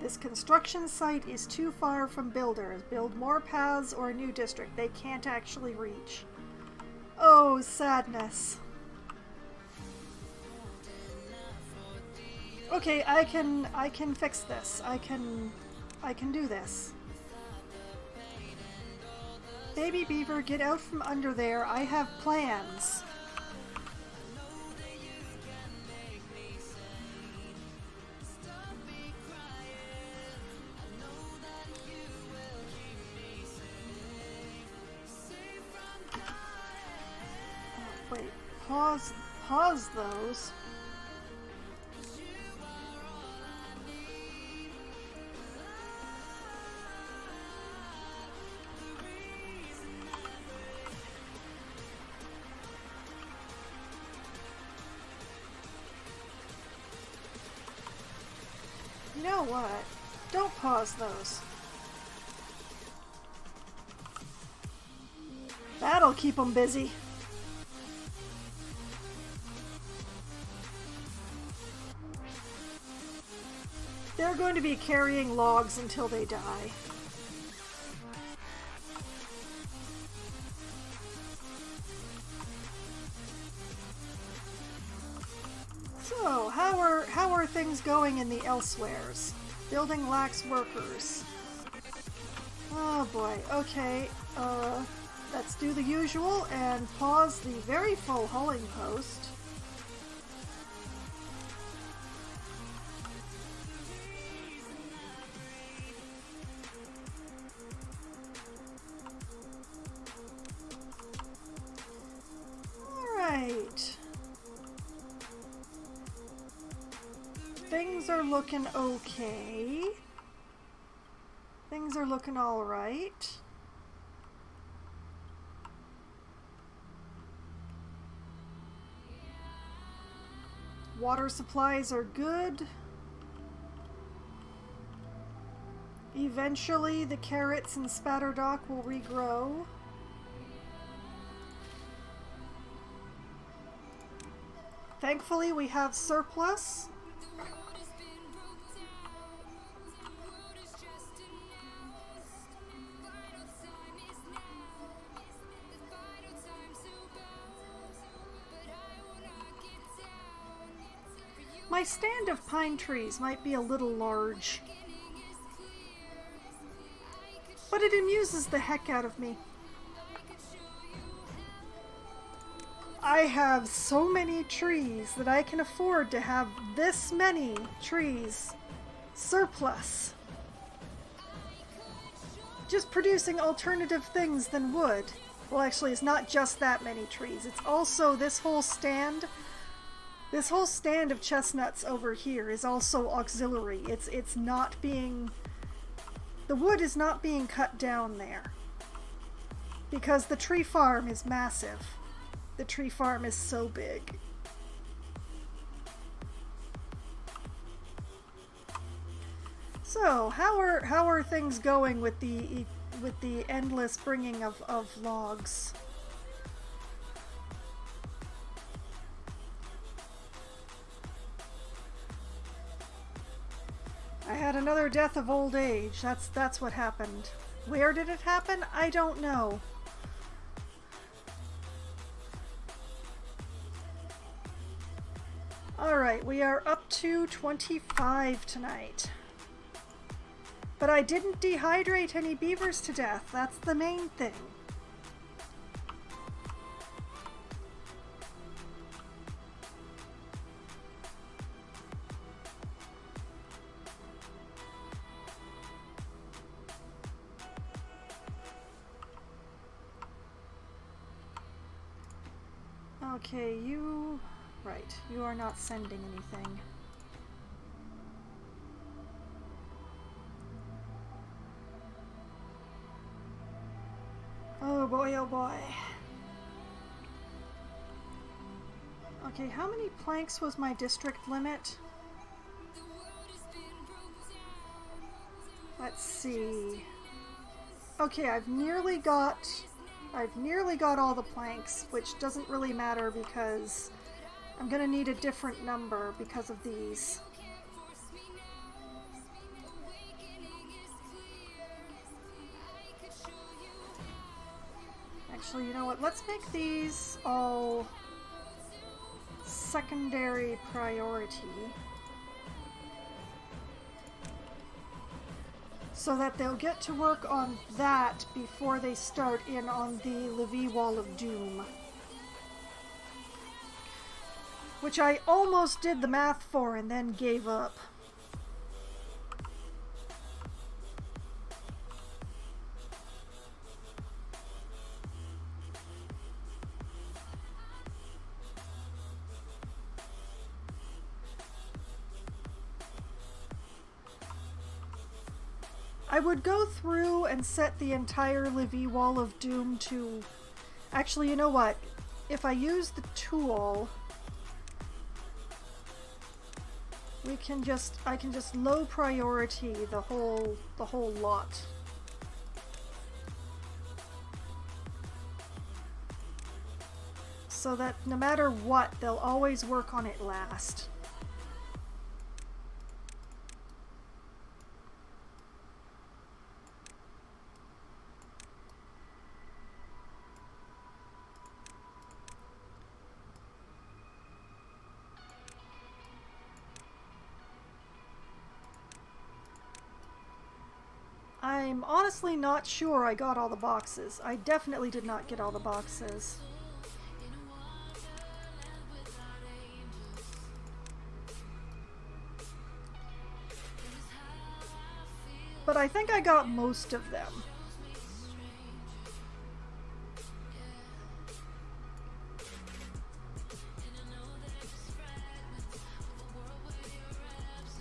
S1: This construction site is too far from builders. Build more paths or a new district they can't actually reach. Oh, sadness. Okay, I can fix this. I can do this. Baby beaver, get out from under there. I have plans. Oh, wait, pause those. You know what? Don't pause those. That'll keep them busy. They're going to be carrying logs until they die. So, how are things going in the elsewheres? Building lacks workers. Oh boy, okay, let's do the usual and pause the very full hulling post. Alright. Things are looking okay. Things are looking alright. Water supplies are good. Eventually the carrots and spatterdock will regrow. Thankfully we have surplus. My stand of pine trees might be a little large, but it amuses the heck out of me. I have so many trees that I can afford to have this many trees surplus. Just producing alternative things than wood. Well, actually, it's not just that many trees. It's also this whole stand. This whole stand of chestnuts over here is also auxiliary. It's not being... The wood is not being cut down there. Because the tree farm is massive. The tree farm is so big. So, how are things going with the endless bringing of logs? I had another death of old age. That's what happened. Where did it happen? I don't know. Alright, we are up to 25 tonight. But I didn't dehydrate any beavers to death. That's the main thing. Okay, you... Right, you are not sending anything. Oh boy, oh boy. Okay, how many planks was my district limit? Let's see. Okay, I've nearly got all the planks, which doesn't really matter because I'm gonna need a different number because of these. Actually, you know what? Let's make these all secondary priority. so that they'll get to work on that before they start in on the Levee Wall of Doom. Which I almost did the math for and then gave up. I would go through and set the entire Levee Wall of Doom to... Actually, you know what? If I use the tool, I can just low priority the whole lot. So that no matter what, they'll always work on it last. I'm honestly not sure I got all the boxes. I definitely did not get all the boxes. But I think I got most of them.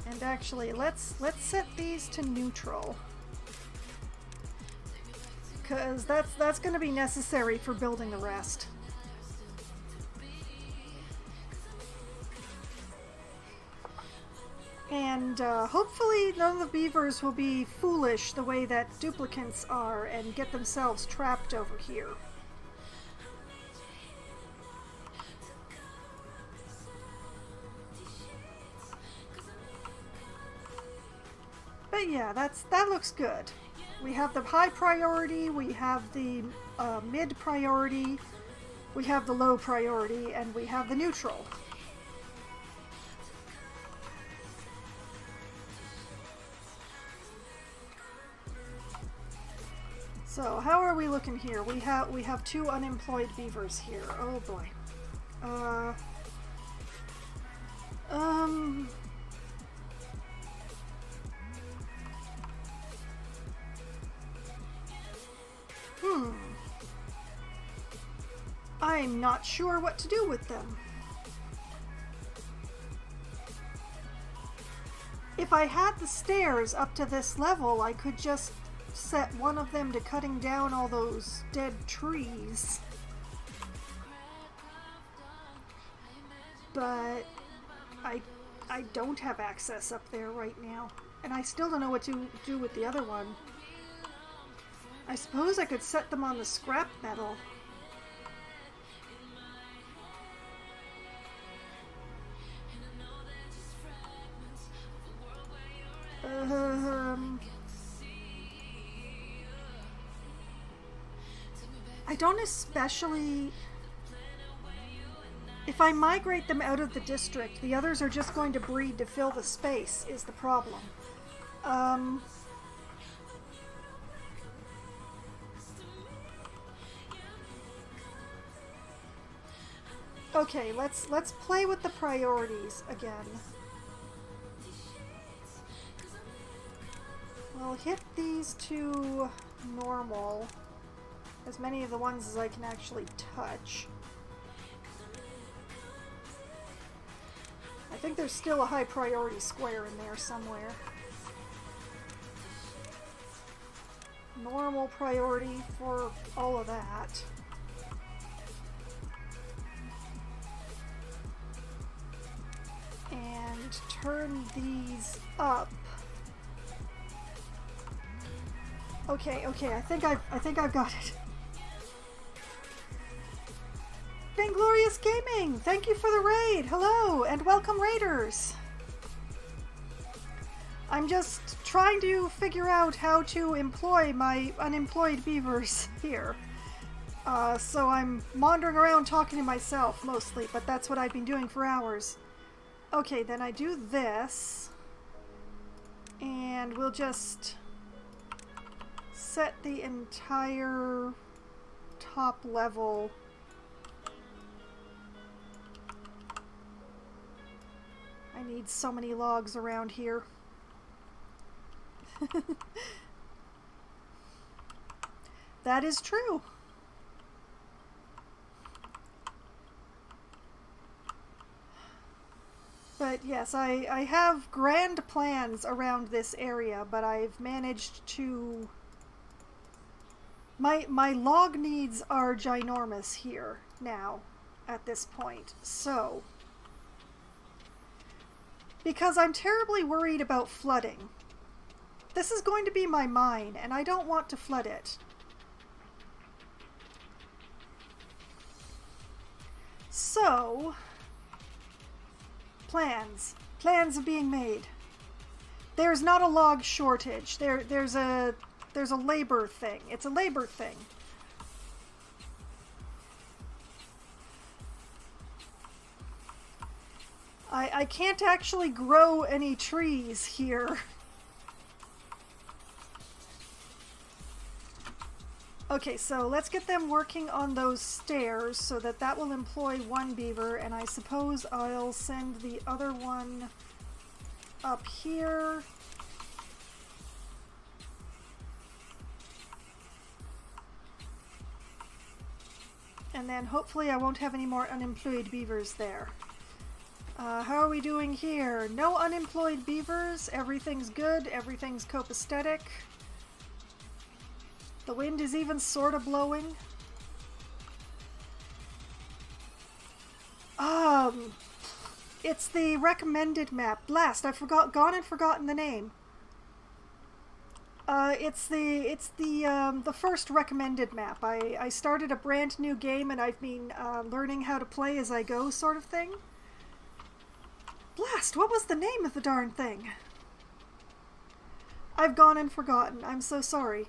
S1: And actually, let's set these to neutral. Because that's going to be necessary for building the rest. And hopefully none of the beavers will be foolish the way that duplicants are and get themselves trapped over here. But yeah, that looks good. We have the high priority, we have the mid priority, we have the low priority, and we have the neutral. So how are we looking here? We have 2 unemployed beavers here. Oh boy. I'm not sure what to do with them. If I had the stairs up to this level, I could just set one of them to cutting down all those dead trees. But I don't have access up there right now. And I still don't know what to do with the other one. I suppose I could set them on the scrap metal. I don't especially... If I migrate them out of the district, the others are just going to breed to fill the space, is the problem. Okay, let's play with the priorities again. We'll hit these 2 normal. As many of the ones as I can actually touch. I think there's still a high priority square in there somewhere. Normal priority for all of that. And turn these up. Okay, I think I've got it. Vainglorious Gaming, thank you for the raid. Hello, and welcome raiders. I'm just trying to figure out how to employ my unemployed beavers here. So I'm wandering around talking to myself mostly, but that's what I've been doing for hours. Okay, then I do this. And we'll just set the entire top level. I need so many logs around here. That is true. But yes, I have grand plans around this area, but I've managed to... My log needs are ginormous here now, at this point, so... Because I'm terribly worried about flooding. This is going to be my mine, and I don't want to flood it. So... Plans are being made. There's not a log shortage. There's a labor thing. It's a labor thing. I can't actually grow any trees here. Okay, so let's get them working on those stairs so that will employ one beaver, and I suppose I'll send the other one up here. And then hopefully I won't have any more unemployed beavers there. How are we doing here? No unemployed beavers. Everything's good. Everything's copacetic. The wind is even sort of blowing. It's the recommended map. Blast! I've gone and forgotten the name. It's the first recommended map. I started a brand new game and I've been learning how to play as I go, sort of thing. Blast! What was the name of the darn thing? I've gone and forgotten. I'm so sorry.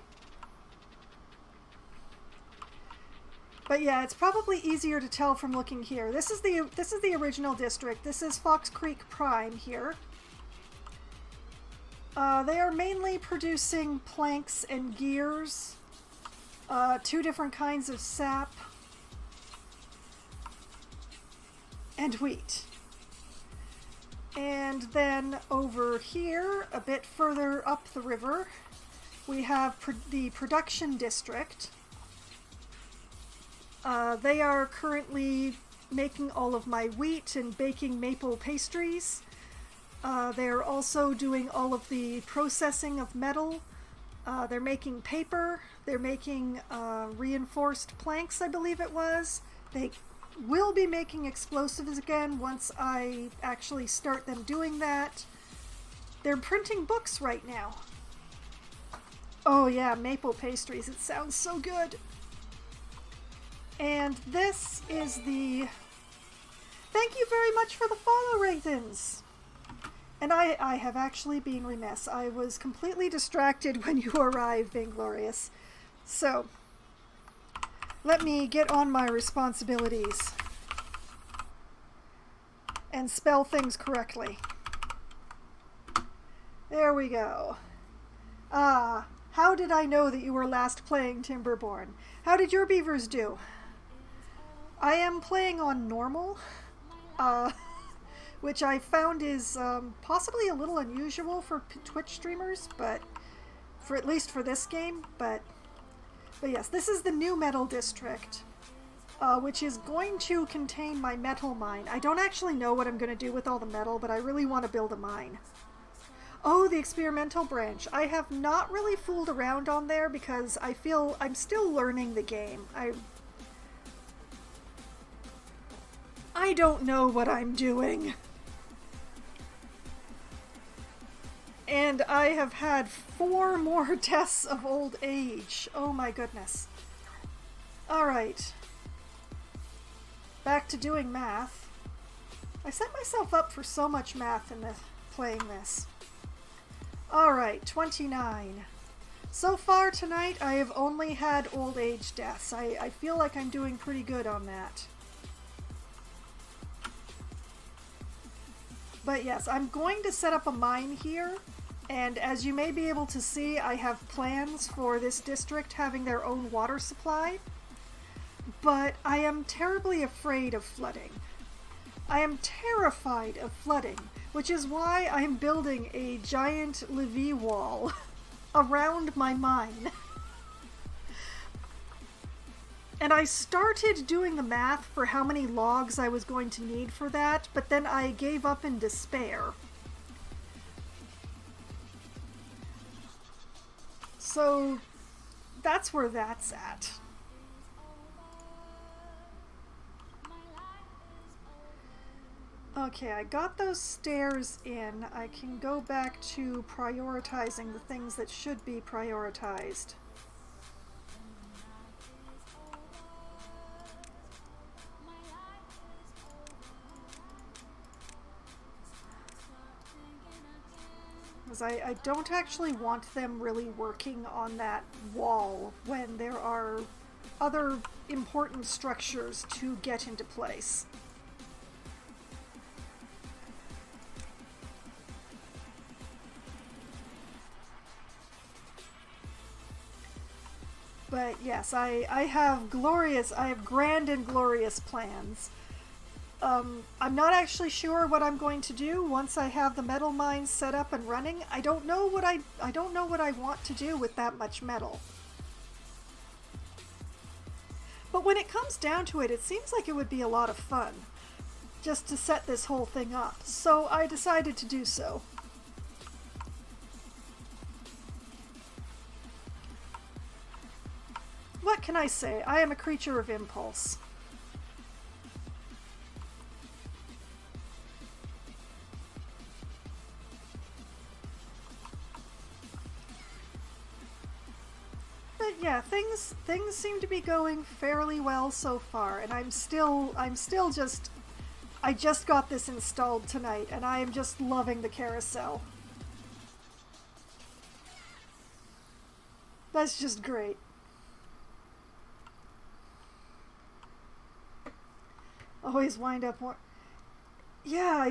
S1: But yeah, it's probably easier to tell from looking here. This is the original district. This is Fox Creek Prime here. They are mainly producing planks and gears, 2 different kinds of sap, and wheat. And then over here, a bit further up the river, we have the production district. They are currently making all of my wheat and baking maple pastries. They're also doing all of the processing of metal. They're making paper. They're making reinforced planks, I believe it was. They will be making explosives again once I actually start them doing that. They're printing books right now. Oh yeah, maple pastries. It sounds so good. And this is the... Thank you very much for the follow, Rathens! And I have actually been remiss. I was completely distracted when you arrived, Vainglorious. So, let me get on my responsibilities and spell things correctly. There we go. Ah, how did I know that you were last playing Timberborn? How did your beavers do? I am playing on normal, which I found is possibly a little unusual for Twitch streamers, but at least for this game. But yes, this is the new metal district, which is going to contain my metal mine. I don't actually know what I'm going to do with all the metal, but I really want to build a mine. Oh, the experimental branch. I have not really fooled around on there because I feel I'm still learning the game. I don't know what I'm doing. And I have had 4 more deaths of old age. Oh my goodness. Alright. Back to doing math. I set myself up for so much math in playing this. Alright, 29. So far tonight I have only had old age deaths. I feel like I'm doing pretty good on that. But yes, I'm going to set up a mine here And as you may be able to see, I have plans for this district having their own water supply. But I am terribly afraid of flooding. I am terrified of flooding, which is why I'm building a giant levee wall around my mine. And I started doing the math for how many logs I was going to need for that, but then I gave up in despair. So that's where that's at. Okay, I got those stairs in. I can go back to prioritizing the things that should be prioritized. Because I don't actually want them really working on that wall when there are other important structures to get into place. But yes, I have grand and glorious plans. I'm not actually sure what I'm going to do once I have the metal mine set up and running. I don't know what I want to do with that much metal. But when it comes down to it, it seems like it would be a lot of fun just to set this whole thing up. So I decided to do so. What can I say? I am a creature of impulse. But yeah, things seem to be going fairly well so far, and I just got this installed tonight, and I am just loving the carousel. That's just great. Always wind up more. Yeah,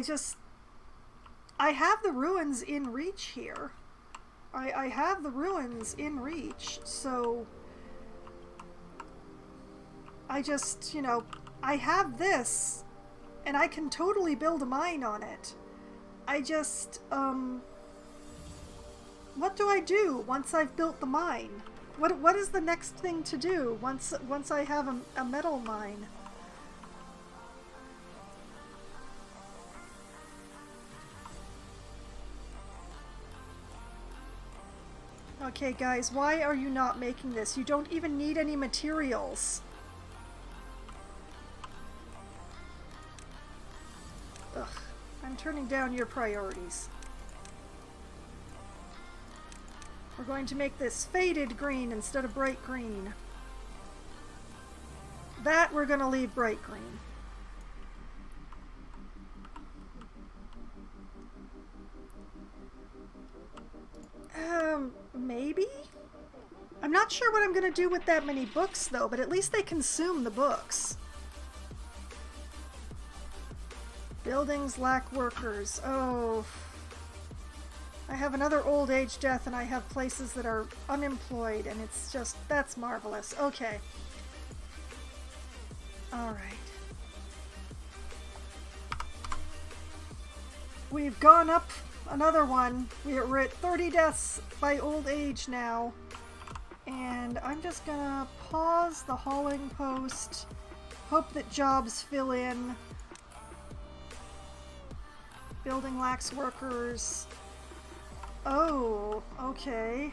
S1: I have the ruins in reach here. I have the ruins in reach, so I just, I have this, and I can totally build a mine on it. I just, what do I do once I've built the mine? What is the next thing to do once I have a metal mine? Okay, guys, why are you not making this? You don't even need any materials. Ugh, I'm turning down your priorities. We're going to make this faded green instead of bright green. That we're going to leave bright green. Maybe? I'm not sure what I'm going to do with that many books, though, but at least they consume the books. Buildings lack workers. Oh. I have another old age death, and I have places that are unemployed, and it's just, that's marvelous. Okay. Alright. We've gone up another one. We're at 30 deaths by old age now. And I'm just gonna pause the hauling post. Hope that jobs fill in. Building lacks workers. Oh, okay.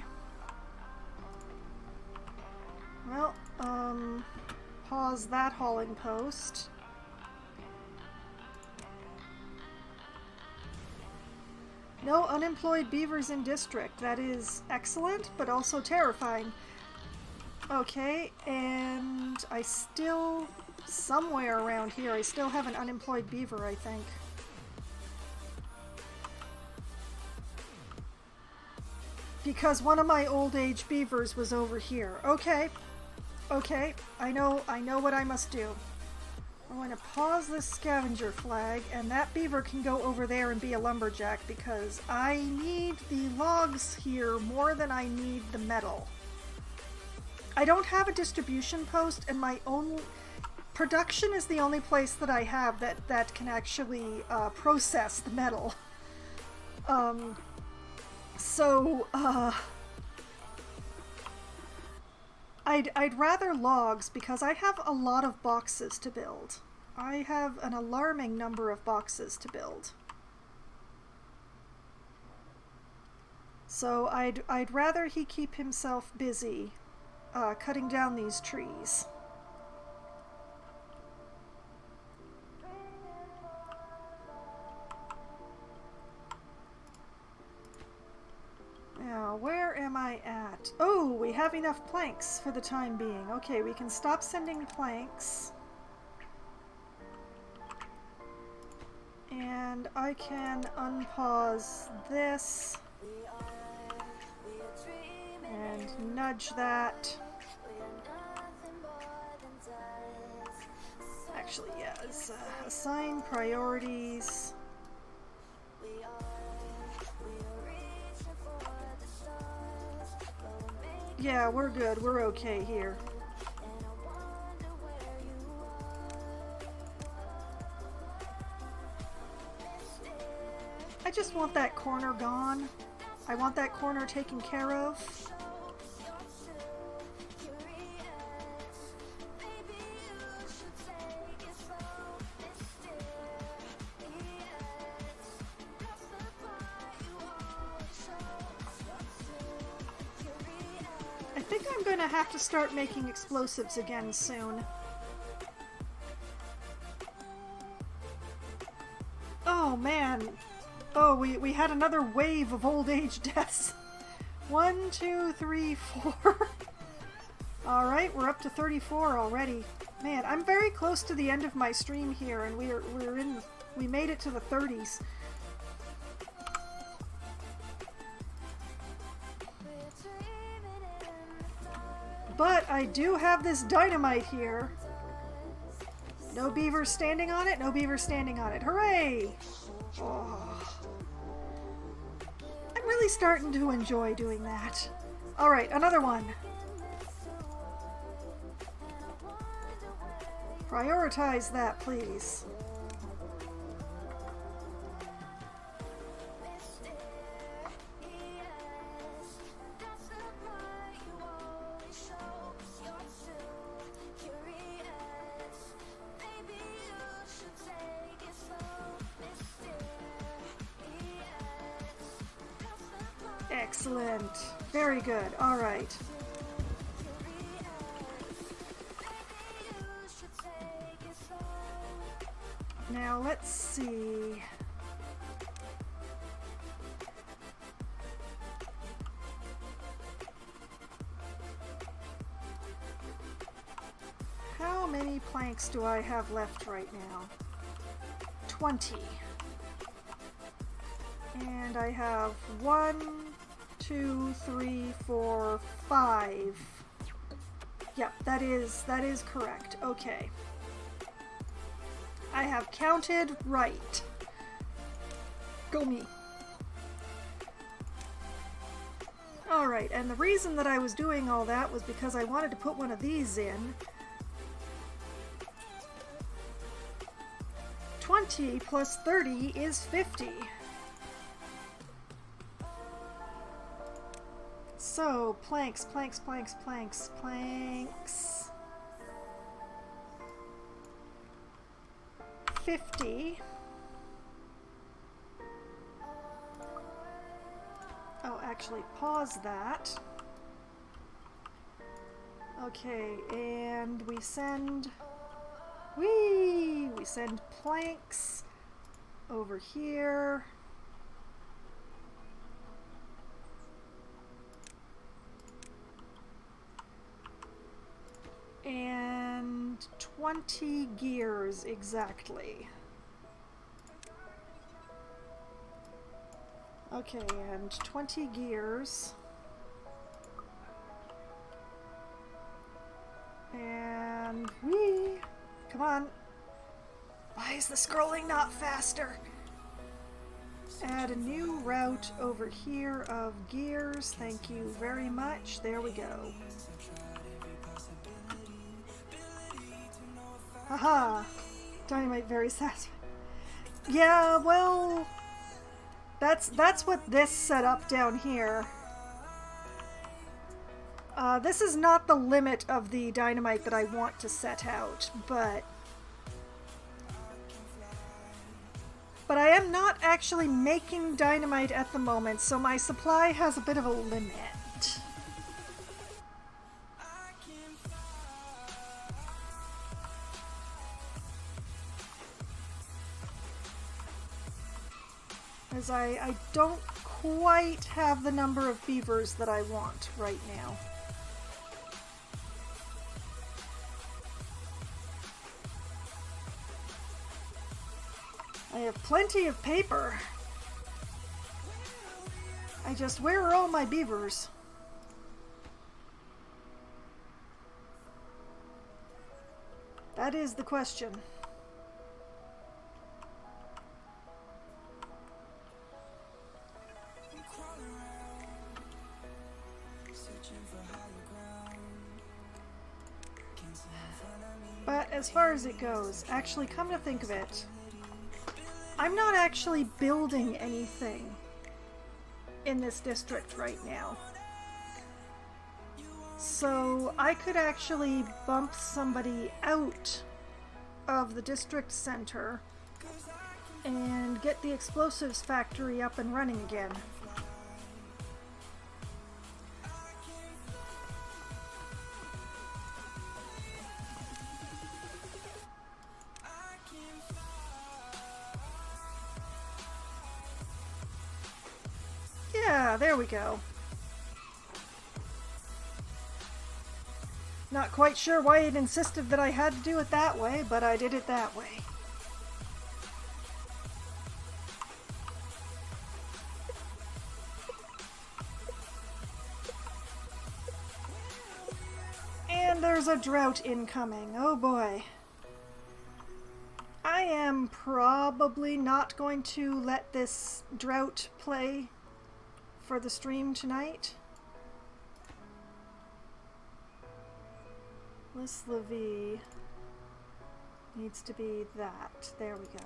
S1: Well, pause that hauling post. No unemployed beavers in district. That is excellent, but also terrifying. Okay, and I still, somewhere around here, I still have an unemployed beaver, I think. Because one of my old age beavers was over here. Okay. Okay, I know what I must do. I'm going to pause this scavenger flag, and that beaver can go over there and be a lumberjack because I need the logs here more than I need the metal. I don't have a distribution post, and my own production is the only place that I have that can actually process the metal. I'd rather logs because I have a lot of boxes to build. I have an alarming number of boxes to build. So I'd rather he keep himself busy cutting down these trees. Now, where am I at? Oh, we have enough planks for the time being. Okay, we can stop sending planks. And I can unpause this. And nudge that. Actually, yeah, it's assign priorities. Yeah, we're good. We're okay here. I just want that corner gone. I want that corner taken care of. I think I'm going to have to start making explosives again soon. Oh man. Oh, we had another wave of old age deaths. 1, 2, 3, 4. Alright, we're up to 34 already. Man, I'm very close to the end of my stream here, and we made it to the 30s. But I do have this dynamite here. No beavers standing on it, no beavers standing on it. Hooray! Oh. I'm really starting to enjoy doing that. Alright, another one. Prioritize that, please. Excellent. Very good. All right. Now let's see. How many planks do I have left right now? 20. And I have 1, 2, 3, 4, 5. Yep, that is correct. Okay. I have counted right. Go me. Alright, and the reason that I was doing all that was because I wanted to put one of these in. 20 plus 30 is 50. So, planks, planks, planks, planks, planks. 50. Oh, actually, pause that. Okay, and we send... We send planks over here. And 20 gears exactly. Okay, and 20 gears. And come on. is the scrolling not faster? Add a new route over here of gears. Thank you very much. There we go. Haha. Dynamite very satisfying. Yeah, well, that's what this set up down here. This is not the limit of the dynamite that I want to set out, but I am not actually making dynamite at the moment, so my supply has a bit of a limit. As I don't quite have the number of beavers that I want right now. I have plenty of paper. Where are all my beavers? That is the question. But as far as it goes, actually, come to think of it, I'm not actually building anything in this district right now. So I could actually bump somebody out of the district center and get the explosives factory up and running again. Yeah, there we go. Not quite sure why it insisted that I had to do it that way, but I did it that way. And there's a drought incoming. Oh boy. I am probably not going to let this drought play for the stream tonight. List Levy needs to be that. There we go.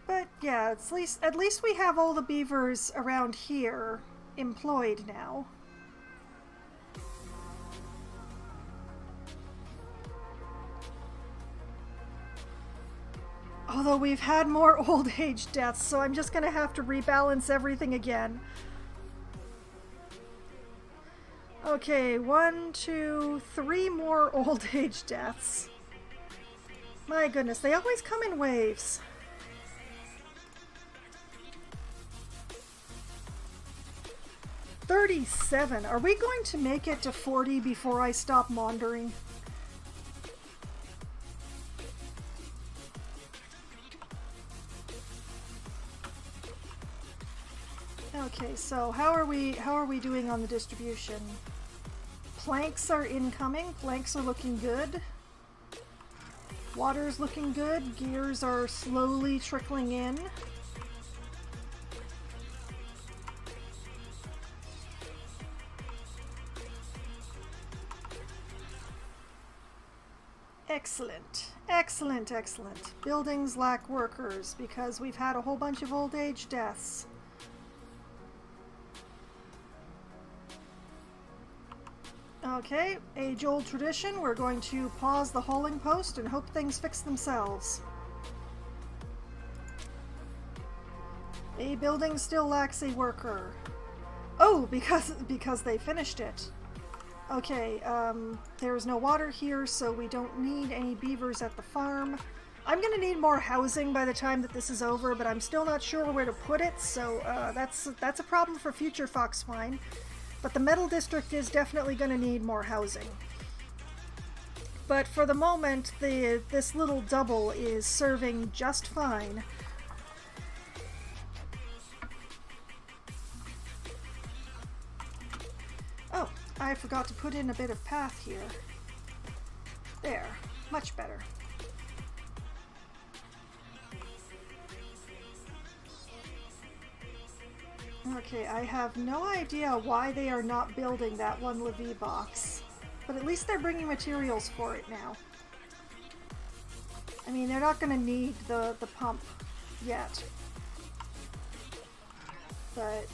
S1: But yeah, at least we have all the beavers around here employed now. Although we've had more old age deaths, so I'm just gonna have to rebalance everything again. Okay, 1, 2, 3 more old age deaths. My goodness, they always come in waves. $37. Are we going to make it to 40 before I stop maundering? Okay, so how are we doing on the distribution? Planks are incoming. Planks are looking good. Water's looking good. Gears are slowly trickling in. Excellent. Excellent, excellent. Buildings lack workers because we've had a whole bunch of old age deaths. Okay, age-old tradition, we're going to pause the hauling post and hope things fix themselves. A building still lacks a worker. Oh, because they finished it. Okay, there's no water here, so we don't need any beavers at the farm. I'm gonna need more housing by the time that this is over, but I'm still not sure where to put it, so that's a problem for future fox swine. But the metal district is definitely going to need more housing. But for the moment, this little double is serving just fine. I forgot to put in a bit of path here. There. Much better. Okay, I have no idea why they are not building that one Levy box. But at least they're bringing materials for it now. I mean, they're not going to need the pump yet. But...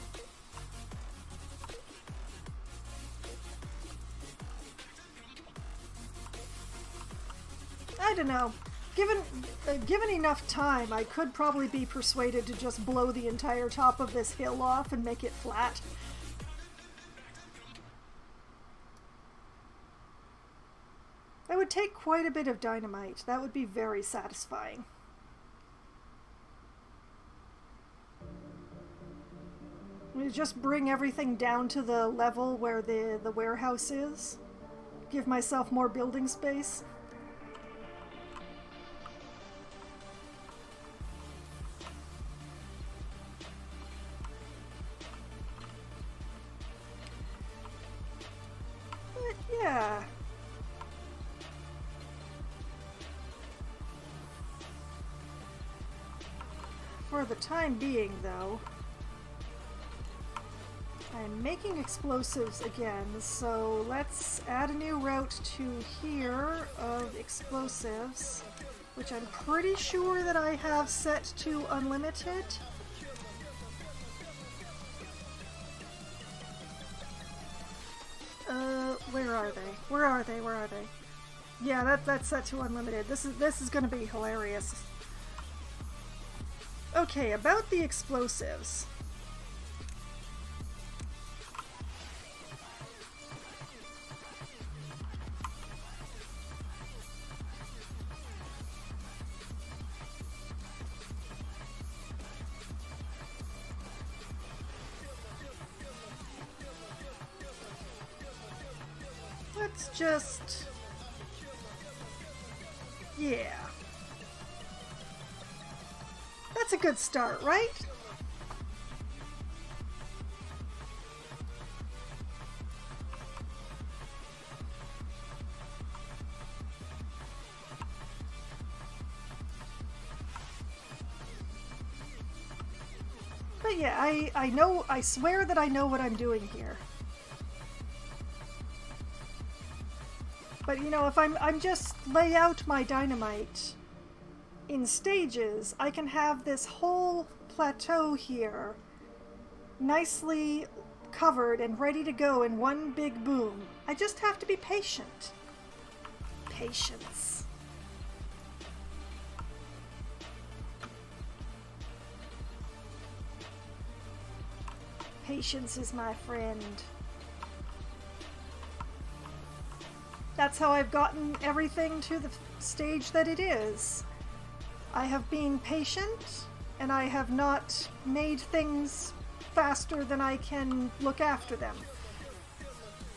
S1: I don't know. Given enough time, I could probably be persuaded to just blow the entire top of this hill off and make it flat. That would take quite a bit of dynamite. That would be very satisfying. We just bring everything down to the level where the warehouse is. Give myself more building space. Yeah. For the time being, though, I'm making explosives again, so let's add a new route to here of explosives, which I'm pretty sure that I have set to unlimited. Where are they? Where are they? Where are they? Yeah, that's set to unlimited. This is gonna be hilarious. Okay, about the explosives. Let's just... yeah. That's a good start, right? But yeah, I know, I swear that I know what I'm doing here. But you know, if I'm just lay out my dynamite in stages, I can have this whole plateau here nicely covered and ready to go in one big boom. I just have to be patient. Patience. Patience is my friend. That's how I've gotten everything to the stage that it is. I have been patient, and I have not made things faster than I can look after them.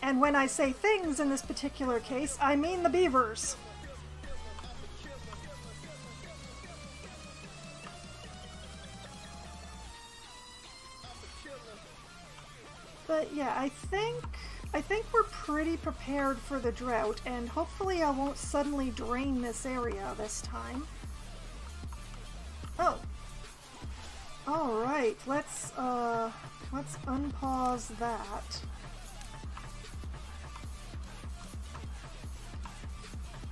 S1: And when I say things in this particular case, I mean the beavers. But yeah, I think we're pretty prepared for the drought, and hopefully I won't suddenly drain this area this time. Oh. Alright, let's unpause that.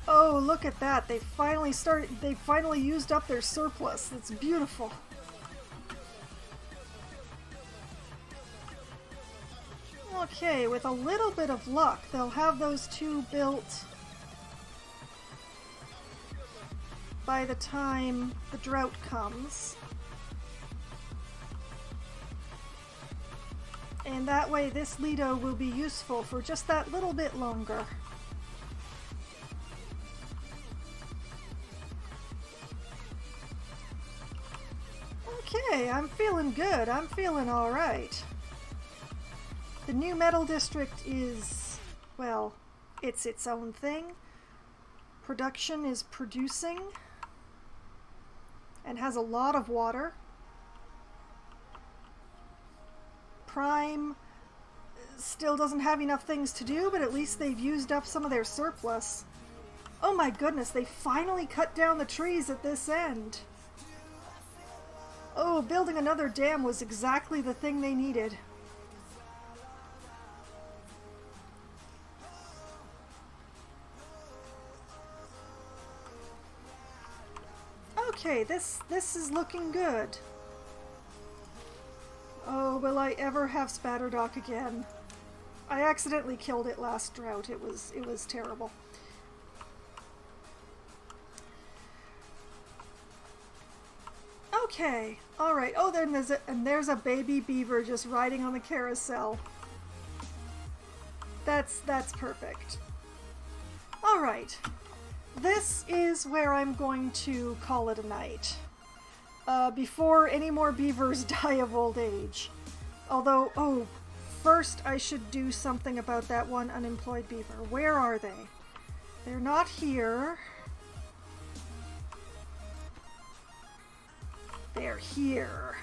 S1: Oh, look at that. They finally used up their surplus. It's beautiful. Okay, with a little bit of luck, they'll have those two built by the time the drought comes. And that way this Lido will be useful for just that little bit longer. Okay, I'm feeling good. I'm feeling alright. The new metal district is, well, it's its own thing. Production is producing and has a lot of water. Prime still doesn't have enough things to do, but at least they've used up some of their surplus. Oh my goodness, they finally cut down the trees at this end. Oh, building another dam was exactly the thing they needed. Okay, this is looking good. Oh, will I ever have Spatterdock again? I accidentally killed it last drought. It was terrible. Okay, all right. Oh, then there's a baby beaver just riding on the carousel. That's perfect. All right. This is where I'm going to call it a night. Before any more beavers die of old age. Although, oh, first I should do something about that one unemployed beaver. Where are they? They're not here. They're here.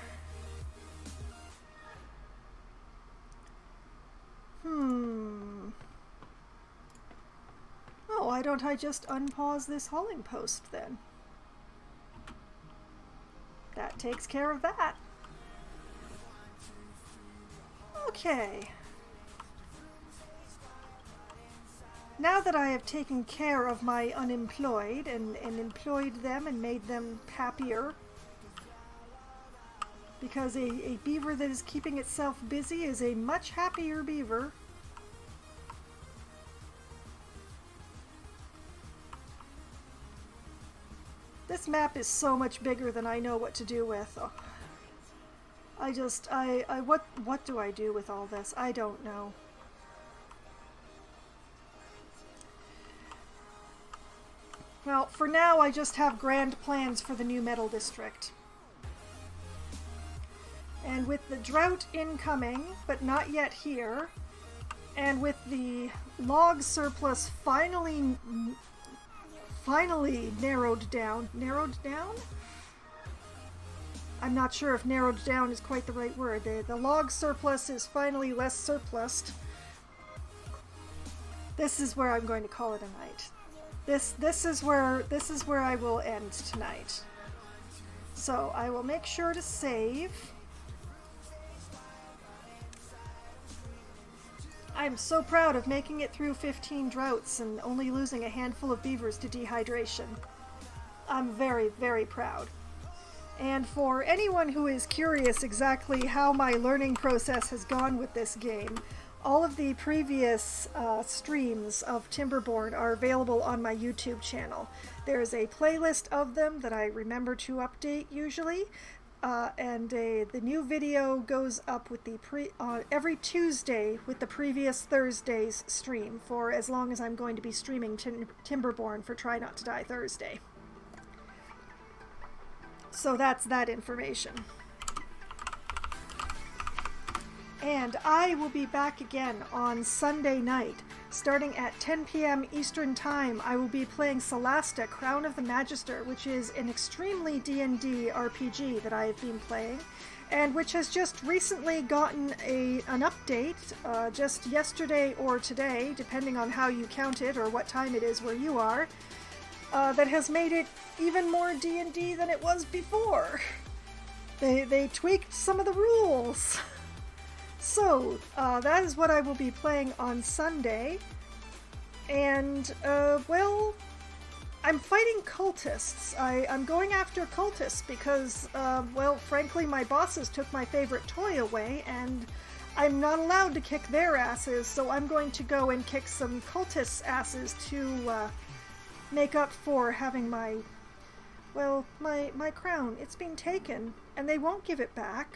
S1: Oh, why don't I just unpause this hauling post then? That takes care of that. Okay. Now that I have taken care of my unemployed and employed them and made them happier, because a beaver that is keeping itself busy is a much happier beaver. This map is so much bigger than I know what to do with. Oh. What do I do with all this? I don't know. Well, for now I just have grand plans for the new metal district. And with the drought incoming, but not yet here, and with the log surplus finally narrowed down. Narrowed down? I'm not sure if narrowed down is quite the right word. The log surplus is finally less surplused. This is where I'm going to call it a night. This is where I will end tonight. So I will make sure to save. I'm so proud of making it through 15 droughts and only losing a handful of beavers to dehydration. I'm very, very proud. And for anyone who is curious exactly how my learning process has gone with this game, all of the previous streams of Timberborn are available on my YouTube channel. There's a playlist of them that I remember to update usually. And the new video goes up with the every Tuesday with the previous Thursday's stream for as long as I'm going to be streaming Timberborn for Try Not to Die Thursday. So that's that information. And I will be back again on Sunday night. Starting at 10 p.m. Eastern Time, I will be playing Solasta, Crown of the Magister, which is an extremely D&D RPG that I have been playing, and which has just recently gotten an update, just yesterday or today, depending on how you count it or what time it is where you are, that has made it even more D&D than it was before. They tweaked some of the rules. So, that is what I will be playing on Sunday, and, well, I'm fighting cultists. I'm going after cultists because, well, frankly, my bosses took my favorite toy away, and I'm not allowed to kick their asses, so I'm going to go and kick some cultists' asses to, make up for having my, well, my crown. It's been taken, and they won't give it back.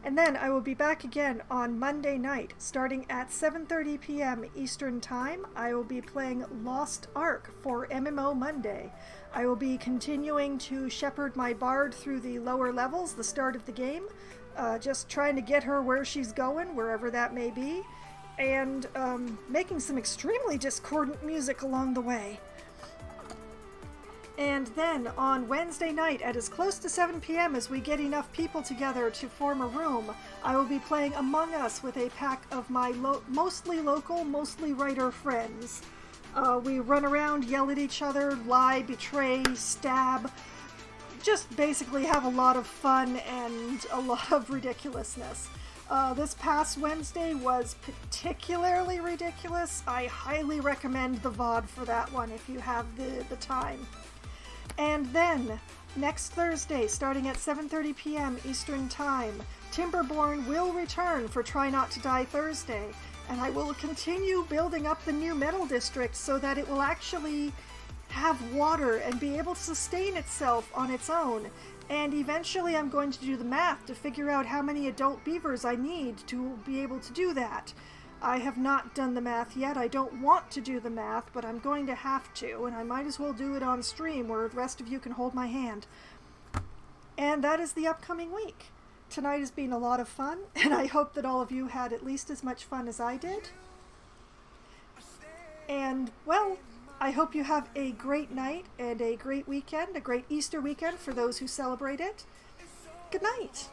S1: And then I will be back again on Monday night, starting at 7:30 p.m. Eastern Time. I will be playing Lost Ark for MMO Monday. I will be continuing to shepherd my bard through the lower levels, the start of the game, just trying to get her where she's going, wherever that may be, and making some extremely discordant music along the way. And then on Wednesday night at as close to 7 p.m. as we get enough people together to form a room, I will be playing Among Us with a pack of my mostly local, mostly writer friends. We run around, yell at each other, lie, betray, stab, just basically have a lot of fun and a lot of ridiculousness. This past Wednesday was particularly ridiculous. I highly recommend the VOD for that one if you have the time. And then, next Thursday, starting at 7:30 p.m. Eastern Time, Timberborn will return for Try Not to Die Thursday, and I will continue building up the new metal district so that it will actually have water and be able to sustain itself on its own. And eventually I'm going to do the math to figure out how many adult beavers I need to be able to do that. I have not done the math yet. I don't want to do the math, but I'm going to have to, and I might as well do it on stream where the rest of you can hold my hand. And that is the upcoming week. Tonight has been a lot of fun, and I hope that all of you had at least as much fun as I did. And, well, I hope you have a great night and a great weekend, a great Easter weekend for those who celebrate it. Good night.